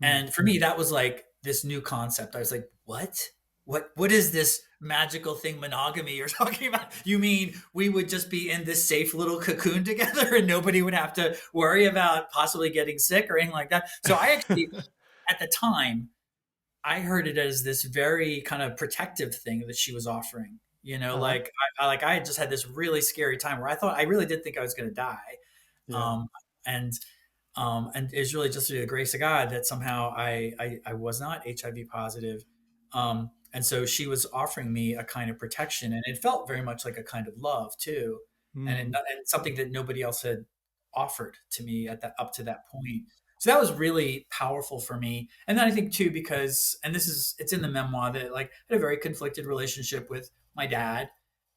Mm. And for me, that was like this new concept. I was like, "What? What is this magical thing, monogamy you're talking about? You mean we would just be in this safe little cocoon together and nobody would have to worry about possibly getting sick or anything like that?" So I actually, at the time, I heard it as this very kind of protective thing that she was offering. Uh-huh. Like I had just had this really scary time where I thought I really did think I was going to die, Yeah. um, and and it's really just through the grace of God that somehow I was not HIV positive. And so she was offering me a kind of protection, and it felt very much like a kind of love too, Mm. and something that nobody else had offered to me at that up to that point. So that was really powerful for me. And then I think too, because, and this is, it's in the memoir that like I had a very conflicted relationship with my dad,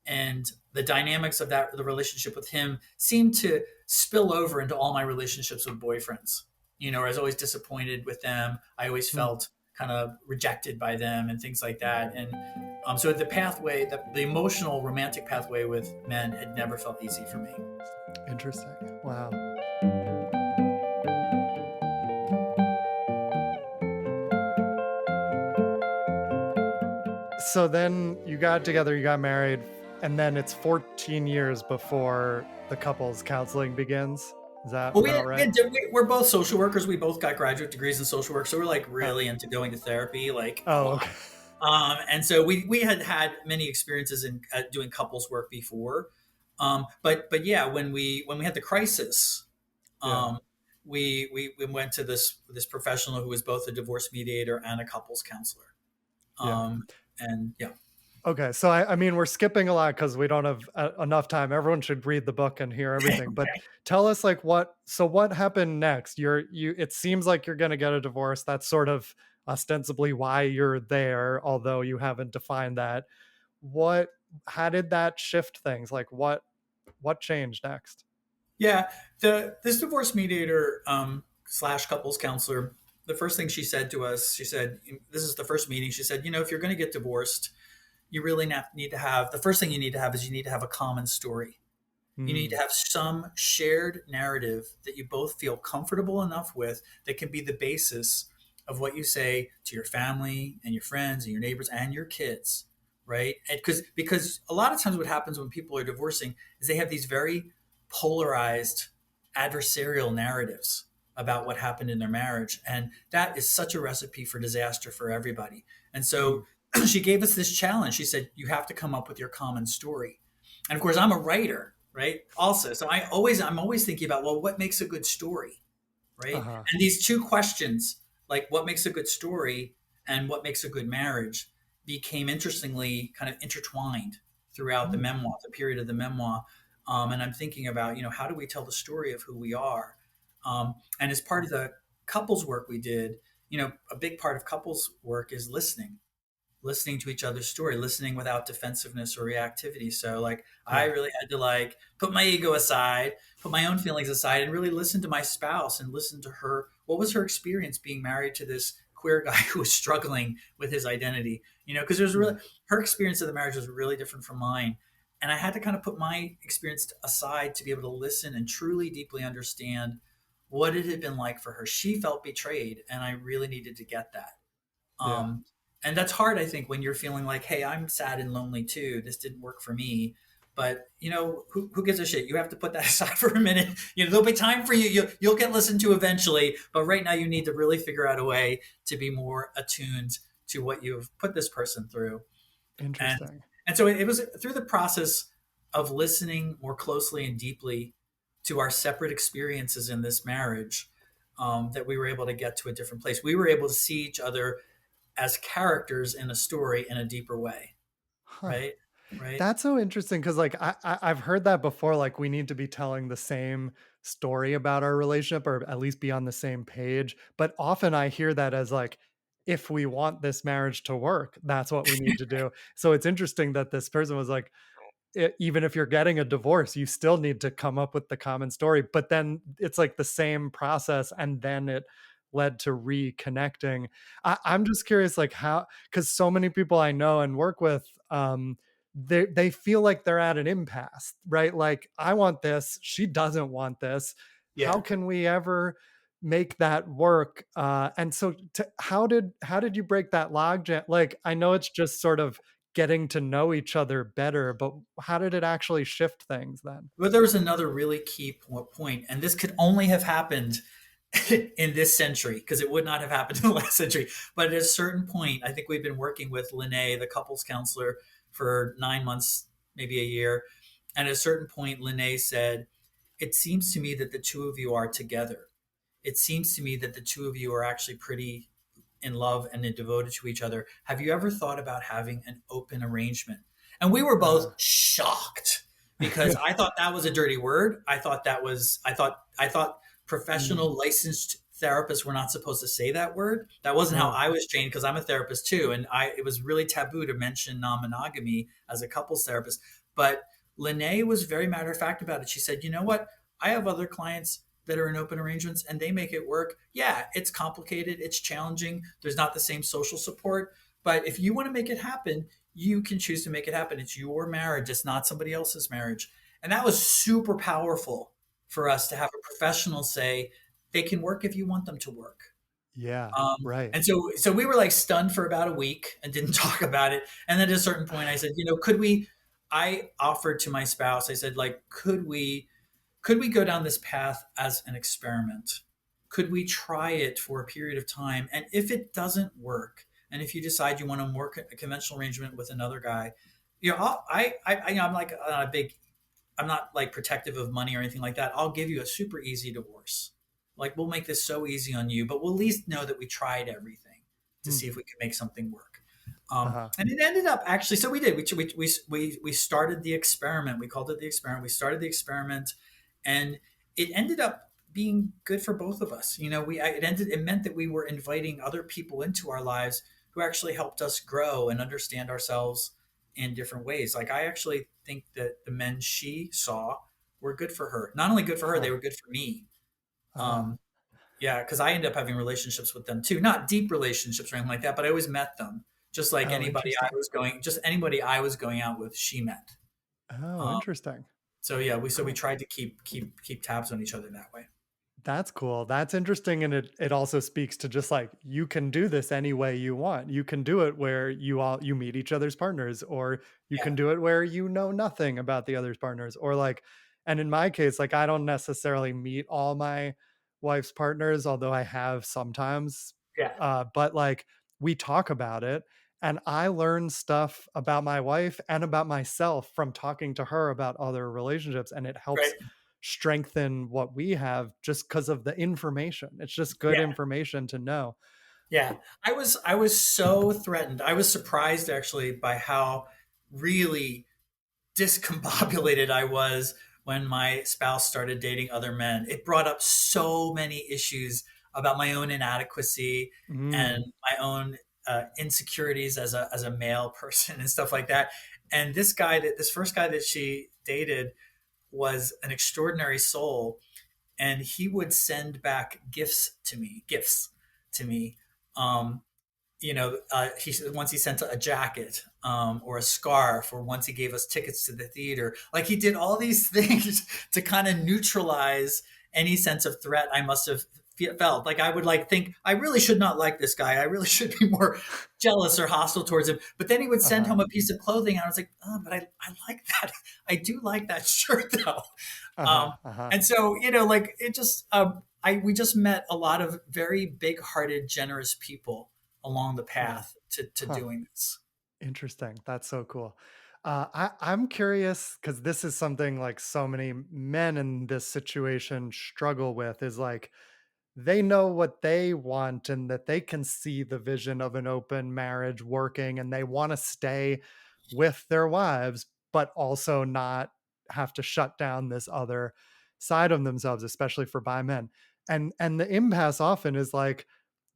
and the dynamics of the relationship with him seemed to spill over into all my relationships with boyfriends. I was always disappointed with them. I always Hmm. felt kind of rejected by them and things like that. And so the pathway, the emotional romantic pathway with men had never felt easy for me. Interesting. Wow. So then you got together, you got married, and then it's 14 years before the couples counseling begins. Is that Well, about right? we're both social workers. We both got graduate degrees in social work, so we're like Uh, really into going to therapy like a oh, lot. okay. And so we had had many experiences in doing couples work before. But yeah, when we had the crisis, Yeah. um, we went to this professional who was both a divorce mediator and a couples counselor. Yeah. Um, and yeah, Okay. So I mean, we're skipping a lot because we don't have enough time. Everyone should read the book and hear everything. But okay. tell us, like, what happened next? It seems like you're going to get a divorce. That's sort of ostensibly why you're there, although you haven't defined that. What, how did that shift things? Like, what changed next? Yeah, the this divorce mediator slash couples counselor. The first thing she said to us, she said, "This is the first meeting." She said, if you're going to get divorced, you really need to have the first thing you need to have is you need to have a common story. You need to Mm, have some shared narrative that you both feel comfortable enough with that can be the basis of what you say to your family and your friends and your neighbors and your kids, right? Because a lot of times what happens when people are divorcing is they have these very polarized adversarial narratives about what happened in their marriage, and that is such a recipe for disaster for everybody. And mm, so she gave us this challenge. She said you have to come up with your common story. And of course, I'm a writer, right? Also, so I'm always thinking about, well, what makes a good story, right? uh-huh. And these two questions, like what makes a good story and what makes a good marriage, became interestingly kind of intertwined throughout the Mm, memoir, the period of the memoir. And I'm thinking about, how do we tell the story of who we are? And as part of the couples work we did, a big part of couples work is listening to each other's story, listening without defensiveness or reactivity. So like I yeah. really had to like put my ego aside, put my own feelings aside and really listen to my spouse and listen to her. What was her experience being married to this queer guy who was struggling with his identity? Because there's really Mm, her experience of the marriage was really different from mine. And I had to kind of put my experience aside to be able to listen and truly deeply understand what it had been like for her. She felt betrayed, and I really needed to get that. yeah. Um, and that's hard, I think, when you're feeling like, hey, I'm sad and lonely too. This didn't work for me. But who gives a shit? You have to put that aside for a minute. There'll be time for you. You'll get listened to eventually. But right now, you need to really figure out a way to be more attuned to what you've put this person through. And Interesting. and so it was through the process of listening more closely and deeply to our separate experiences in this marriage, that we were able to get to a different place. We were able to see each other as characters in a story in a deeper way, Huh. right? Right? That's so interesting because, like, I've heard that before. Like, we need to be telling the same story about our relationship, or at least be on the same page. But often I hear that as like, if we want this marriage to work, that's what we need to do. So it's interesting that this person was like, even if you're getting a divorce, you still need to come up with the common story. But then it's like the same process, and then it led to reconnecting. I'm just curious, like, how, because so many people I know and work with, they feel like they're at an impasse, right? Like, I want this, she doesn't want this. How Yeah. can we ever make that work? And so, how did you break that logjam? Like, I know it's just sort of getting to know each other better, but how did it actually shift things then? But there was another really key point, and this could only have happened in this century, because it would not have happened in the last century. But at a certain point, I think we've been working with Lene, the couples counselor, for 9 months, maybe a year. And at a certain point, Lene said, "It seems to me that the two of you are together. It seems to me that the two of you are actually pretty in love and devoted to each other. Have you ever thought about having an open arrangement?" And we were both Uh, shocked, because I thought that was a dirty word. I thought mm, professional licensed therapists were not supposed to say that word. That wasn't how uh, I was trained, because I'm a therapist too, and I it was really taboo to mention non-monogamy as a couples therapist. But Lene was very matter of fact about it. She said, "You know what? I have other clients that are in open arrangements and they make it work. Yeah, it's complicated, it's challenging, there's not the same social support, but if you want to make it happen, you can choose to make it happen. It's your marriage, it's not somebody else's marriage." And that was super powerful for us to have a professional say they can work if you want them to work. yeah, right. And so we were like stunned for about a week and didn't talk about it. And then at a certain point, I said, could we? I offered to my spouse. I said, like, could we go down this path as an experiment? Could we try it for a period of time? And if it doesn't work, and if you decide you want a more conventional arrangement with another guy, I'm like a big, I'm not like protective of money or anything like that. I'll give you a super easy divorce. Like, we'll make this so easy on you, but we'll at least know that we tried everything to Hmm, see if we could make something work. uh-huh. And it ended up actually. So we did. We started the experiment. We called it the experiment. We started the experiment, and it ended up being good for both of us. It meant that we were inviting other people into our lives who actually helped us grow and understand ourselves in different ways. Like, I actually think that the men she saw were good for her. Not only good for her, Huh, they were good for me. uh-huh. Um, yeah, because I ended up having relationships with them too. Not deep relationships or anything like that, but I always met them. Just like Oh, interesting. anybody I was going out with, she met. Oh, Um, interesting. so yeah, we Cool. tried to keep tabs on each other that way. That's cool. That's interesting, and it also speaks to just like you can do this any way you want. You can do it where you meet each other's partners, or you Yeah, can do it where you know nothing about the other's partners, or like, and in my case, like I don't necessarily meet all my wife's partners, although I have sometimes. yeah, But like we talk about it, and I learn stuff about my wife and about myself from talking to her about other relationships, and it helps right. strengthen what we have just because of the information. It's just good Yeah, information to know. yeah. I was so threatened. I was surprised actually by how really discombobulated I was when my spouse started dating other men. It brought up so many issues about my own inadequacy and Mm, my own insecurities as a male person and stuff like that. And this first guy that she dated was an extraordinary soul, and he would send back gifts to me. Um, once he sent a jacket, or a scarf, or once he gave us tickets to the theater. Like, he did all these things to kind of neutralize any sense of threat I must have felt. Like, I would like think I really should not like this guy. I really should be more jealous or hostile towards him. But then he would send uh-huh, home a piece of clothing, and I was like, oh, but I like that. I do like that shirt though. uh-huh, Um, uh-huh, and so, like, it just, we just met a lot of very big hearted, generous people along the yeah, path to huh, doing this. interesting. That's so cool. I'm curious because this is something like so many men in this situation struggle with is like they know what they want and that they can see the vision of an open marriage working and they want to stay with their wives, but also not have to shut down this other side of themselves, especially for bi men. And the impasse often is like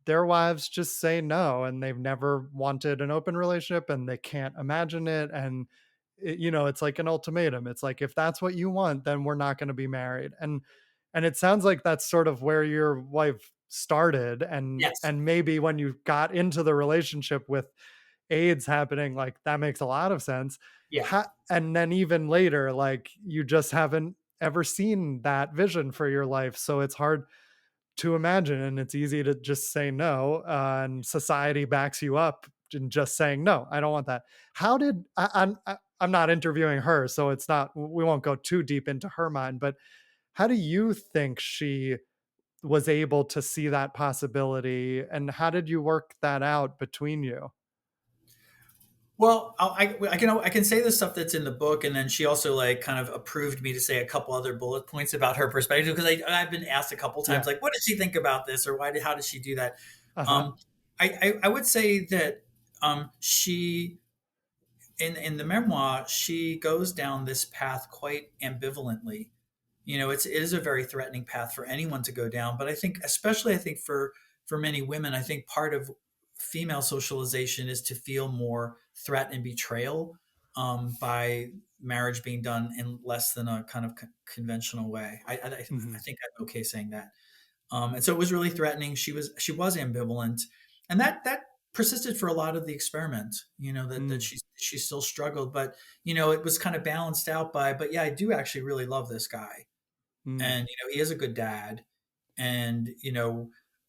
their wives just say no and they've never wanted an open relationship and they can't imagine it. And it's like an ultimatum. It's like if that's what you want, then we're not going to be married. And it sounds like that's sort of where your wife started, Yes. and maybe when you got into the relationship with AIDS happening, like that makes a lot of sense. Yeah. And then even later, like you just haven't ever seen that vision for your life, so it's hard to imagine, and it's easy to just say no, and society backs you up in just saying no, I don't want that. How did I'm not interviewing her, so it's not, we won't go too deep into her mind, but how do you think she was able to see that possibility, and how did you work that out between you? Well, I can say the stuff that's in the book, and then she also like kind of approved me to say a couple other bullet points about her perspective because I've been asked a couple times Yeah. like, what did she think about this, or how did she do that? Uh-huh. Um, I would say that she in the memoir she goes down this path quite ambivalently. It is a very threatening path for anyone to go down, but I think for many women, I think part of female socialization is to feel more threat and betrayal by marriage being done in less than a kind of conventional way. I Mhm. think I'm okay saying that. And so it was really threatening. She was ambivalent, and that persisted for a lot of the experiment. That Mm. she still struggled, but it was kind of balanced out by. But yeah, I do actually really love this guy, Mm. and he is a good dad. And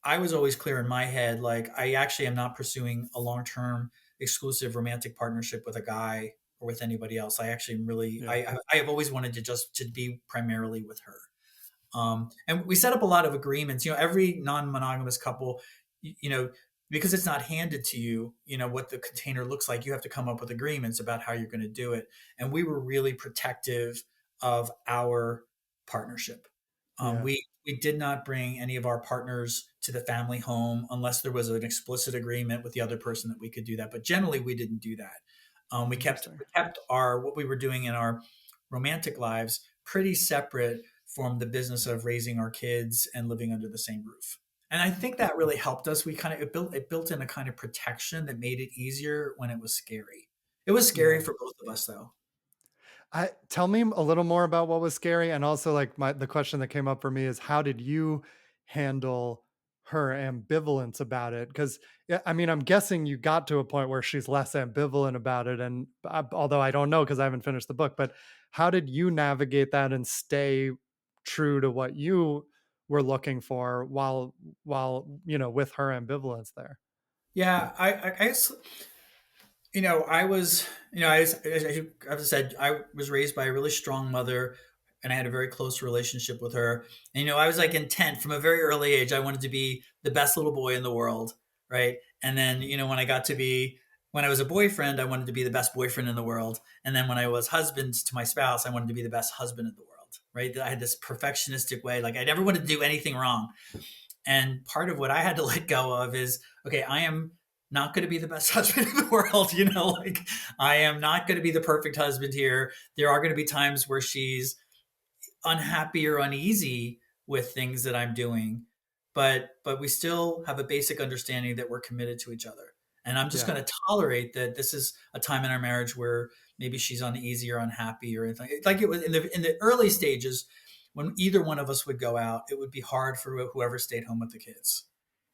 I was always clear in my head, like I actually am not pursuing a long term exclusive romantic partnership with a guy or with anybody else. I actually am really Yeah. I have always wanted to just to be primarily with her. And we set up a lot of agreements. Every non-monogamous couple, because it's not handed to you, what the container looks like. You have to come up with agreements about how you're going to do it. And we were really protective of our partnership. Yeah. We did not bring any of our partners to the family home unless there was an explicit agreement with the other person that we could do that. But generally, we didn't do that. Interesting. We kept our what we were doing in our romantic lives pretty separate from the business of raising our kids and living under the same roof. And I think that really helped us. We kind of it built in a kind of protection that made it easier when it was scary. It was scary Yeah. for both of us though. I Tell me a little more about what was scary, and also, like, the question that came up for me is how did you handle her ambivalence about it? Because, yeah, I mean, I'm guessing you got to a point where she's less ambivalent about it, and, although I don't know because I haven't finished the book, but how did you navigate that and stay true to what you were looking for while with her ambivalence there? Yeah, I guess I was, as I said, I was raised by a really strong mother, and I had a very close relationship with her. And I was like intent from a very early age. I wanted to be the best little boy in the world, right? And then when I was a boyfriend, I wanted to be the best boyfriend in the world. And then when I was husband to my spouse, I wanted to be the best husband in the world, right? I had this perfectionistic way, like I never wanted to do anything wrong. And part of what I had to let go of is, okay, I am not going to be the best husband in the world. Like I am not going to be the perfect husband here. There are going to be times where she's unhappy or uneasy with things that I'm doing, but we still have a basic understanding that we're committed to each other. And I'm just Yeah. going to tolerate that this is a time in our marriage where maybe she's uneasy or unhappy or anything. Like it was in the early stages when either one of us would go out, it would be hard for whoever stayed home with the kids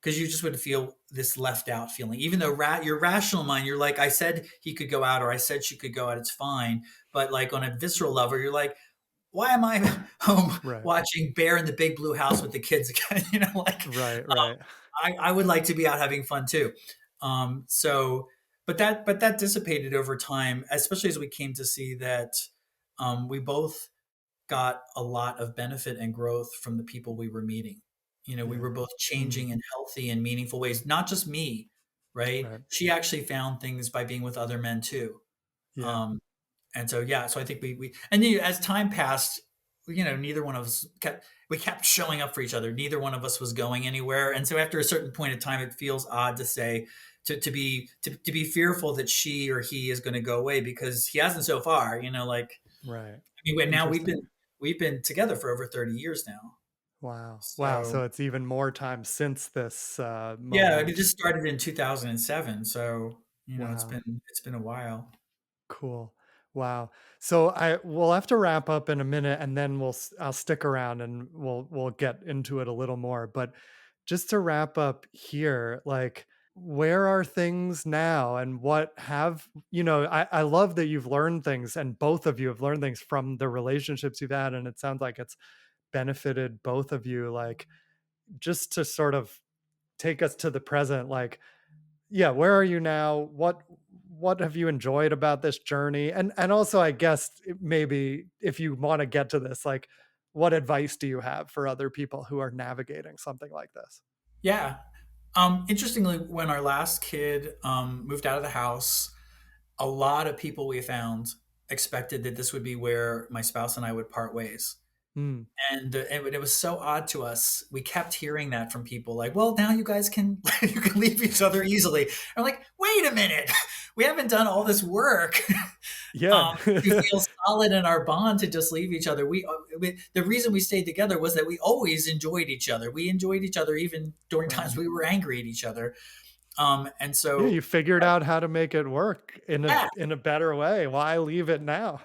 because you just would feel this left out feeling. Even though your rational mind, you're like, I said he could go out or I said she could go out, it's fine. But like on a visceral level, you're like, why am I home Right. watching Bear in the Big Blue House with the kids again? Right, right. I would like to be out having fun too. So, but that dissipated over time, especially as we came to see that we both got a lot of benefit and growth from the people we were meeting. We Yeah. were both Mm. changing in healthy and meaningful ways, not just me, right? Right. She actually found things by being with other men too. Yeah. Um, and so, yeah, so I think we and as time passed, neither one of us we kept showing up for each other. Neither one of us was going anywhere. And so after a certain point in time, it feels odd to say, to be fearful that she or he is going to go away because he hasn't so far, like, Right. I mean, now Interesting. we've been together for over 30 years now. Wow. Wow. So So it's even more time since this yeah, I mean, moment. this started in 2007. So, Wow. it's been a while. Cool. Wow. So I we'll have to wrap up in a minute, and then I'll stick around and we'll get into it a little more. But just to wrap up here, like, where are things now, and what have I love that you've learned things, and both of you have learned things from the relationships you've had, and it sounds like it's benefited both of you. Like, just to sort of take us to the present, like, yeah, where are you now? What have you enjoyed about this journey? And also, I guess, maybe if you want to get to this, like, what advice do you have for other people who are navigating something like this? Yeah. Interestingly, when our last kid moved out of the house, a lot of people we found expected that this would be where my spouse and I would part ways. Mm. And it was so odd to us. We kept hearing that from people, like, "Well, now you guys can you can leave each other easily." I'm like, "Wait a minute, we haven't done all this work Yeah. to feel solid in our bond to just leave each other." The reason we stayed together was that we always enjoyed each other. We enjoyed each other even during Right. times we were angry at each other. And Yeah, so, you figured out how to make it work yeah, in a better way. Why leave it now?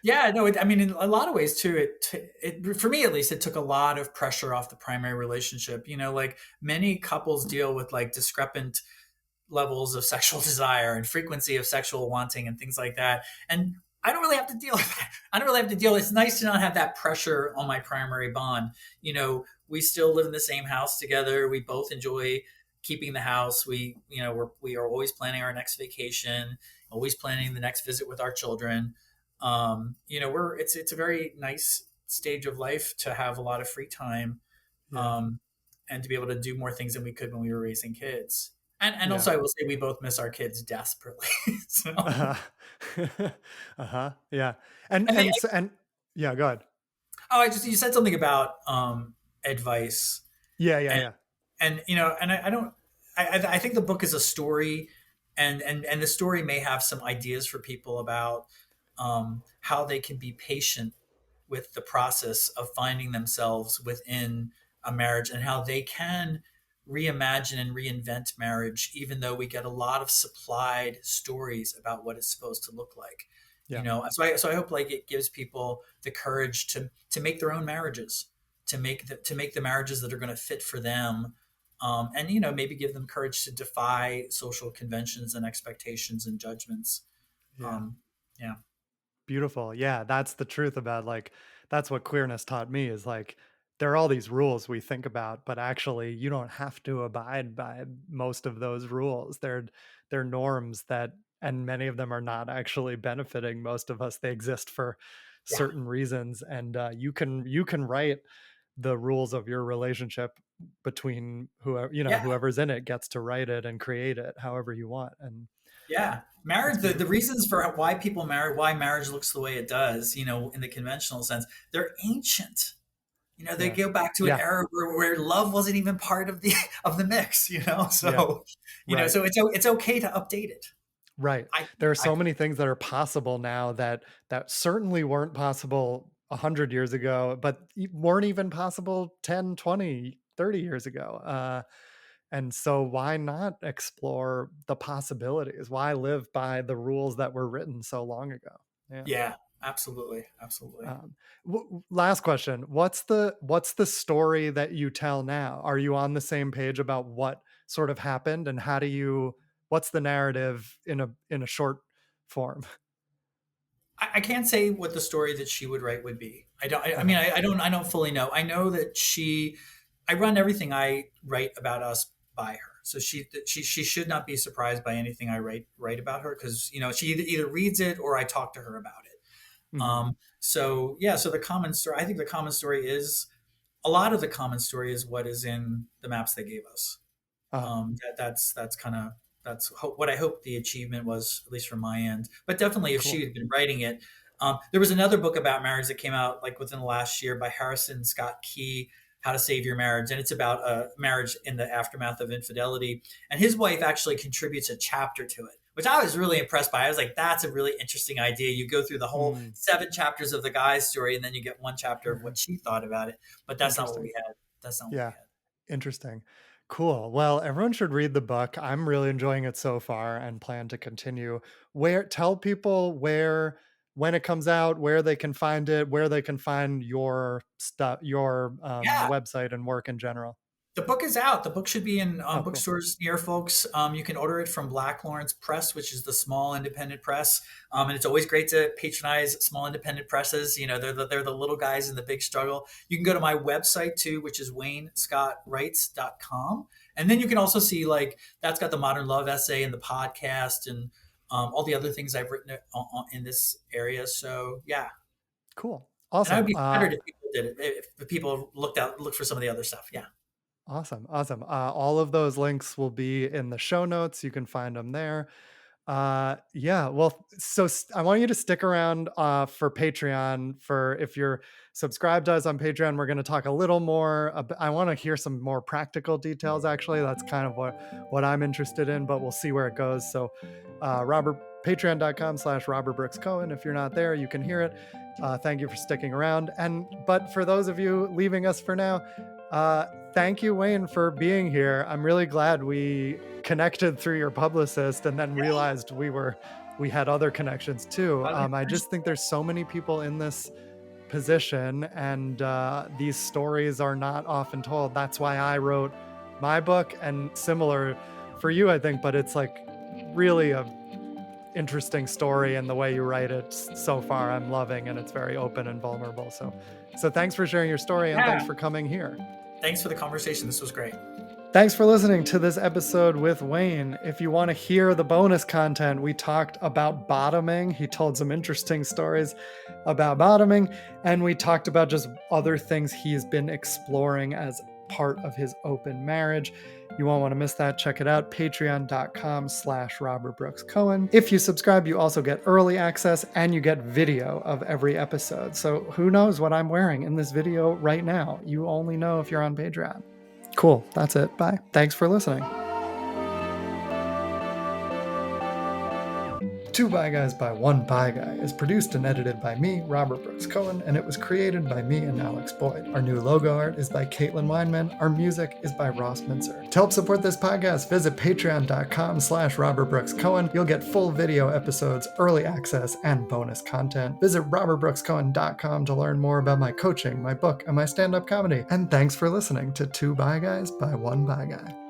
yeah, no, I mean, in a lot of ways too, for me at least, it took a lot of pressure off the primary relationship. Like many couples deal with like discrepant levels of sexual desire and frequency of sexual wanting and things like that. And I don't really have to deal with that. I don't really have to deal. It's nice to not have that pressure on my primary bond. We still live in the same house together. We both enjoy keeping the house. We are always planning our next vacation, always planning the next visit with our children. It's a very nice stage of life to have a lot of free time, Yeah. um, and to be able to do more things than we could when we were raising kids. And Yeah. also, I will say we both miss our kids desperately. So, Uh-huh. Uh-huh. Yeah. and they, And yeah, go ahead. I just you said something about advice, Yeah, yeah, and yeah. I don't. I think the book is a story, and the story may have some ideas for people about how they can be patient with the process of finding themselves within a marriage, and how they can reimagine and reinvent marriage, even though we get a lot of supplied stories about what it's supposed to look like. Yeah. So I hope like it gives people the courage to make their own marriages, to make the marriages that are going to fit for them, and maybe give them courage to defy social conventions and expectations and judgments. Yeah. Um, yeah, Beautiful. Yeah, that's the truth about that's what queerness taught me is there are all these rules we think about, but actually you don't have to abide by most of those rules. They're norms that and many of them are not actually benefiting most of us. They exist for yeah, certain reasons and you can write the rules of your relationship between yeah. whoever's in it gets to write it and create it however you want and Yeah, it's marriage. The beautiful. reasons for why people marry, why marriage looks the way it does, in the conventional sense, they're ancient. They Yeah. go back to an Yeah. era where love wasn't even part of the of the mix. Yeah. So Right. it's okay to update it. Right. I There are I so many things that are possible now that certainly weren't possible 100 years ago, but weren't even possible 10, 20, 30 years ago. And so why not explore the possibilities? Why live by the rules that were written so long ago? Yeah. Yeah, absolutely, absolutely. Um, Last question. What's the story that you tell now? Are you on the same page about what sort of happened and what's the narrative in a short form? I can't say what the story that she would write would be. I don't. I mean, Uh-huh. I don't fully know. I know that I run everything I write about us by her. So she should not be surprised by anything I write about her, because she either reads it or I talk to her about it. Mhm. So yeah. So the common story. I think the common story is a lot of the common story is what is in the maps they gave us. Uh-huh. That's kind of what I hope the achievement was, at least from my end. But definitely, if she Cool. had been writing it, there was another book about marriage that came out like within the last year by Harrison Scott Key, How to Save Your Marriage, and it's about a marriage in the aftermath of infidelity. And his wife actually contributes a chapter to it, which I was really impressed by. I was like, that's a really interesting idea. You go through the whole Mm. 7 chapters of the guy's story, and then you get one chapter of what she thought about it. But that's not what Interesting. we had. That's not what we Yeah. had. Interesting. Cool. Well, everyone should read the book. I'm really enjoying it so far and plan to continue. Where tell people where when it comes out, where they can find it, where they can find your stuff, your Yeah. website and work in general. The book is out. The book should be in Oh, cool. bookstores near folks. You can order it from Black Lawrence Press, which is the small independent press. And it's always great to patronize small independent presses. They're the little guys in the big struggle. You can go to my website too, which is waynescottwrites.com. And then you can also see like that's got the modern love essay and the podcast and all the other things I've written in this area. So yeah, Cool. and I would Awesome. be flattered if people interested, if people look for some of the other stuff. Yeah. Awesome. Awesome. All of those links will be in the show notes. You can find them there. Yeah, well, I want you to stick around for Patreon. For if you're subscribed to us on Patreon, we're going to talk a little more I want to hear some more practical details. Actually, that's kind of what I'm interested in, but we'll see where it goes. So Robert patreon.com/Robert Brooks Cohen. If you're not there, you can hear it. Thank you for sticking around. But for those of you leaving us for now, thank you, Wayne, for being here. I'm really glad we connected through your publicist and then realized we had other connections too. I just think there's so many people in this position, and these stories are not often told. That's why I wrote my book, and similar for you, I think, but it's like really a interesting story, and the way you write it so far I'm loving, and it's very open and vulnerable. So thanks for sharing your story, and thanks for coming here. Thanks for the conversation. This was great. Thanks for listening to this episode with Wayne. If you want to hear the bonus content, we talked about bottoming. He told some interesting stories about bottoming, and we talked about just other things he's been exploring as part of his open marriage. You won't want to miss that. Check it out, patreon.com/Robert Brooks Cohen. If you subscribe, you also get early access and you get video of every episode. So who knows what I'm wearing in this video right now? You only know if you're on Patreon. Cool. That's it. Bye. Thanks for listening. Two Bi Guys by One Bi Guy is produced and edited by me, Robert Brooks Cohen, and it was created by me and Alex Boyd. Our new logo art is by Caitlin Weinman. Our music is by Ross Minzer. To help support this podcast, visit patreon.com/Robert Brooks Cohen. You'll get full video episodes, early access, and bonus content. Visit robertbrookscohen.com to learn more about my coaching, my book, and my stand-up comedy. And thanks for listening to Two Bi Guys by One Bi Guy.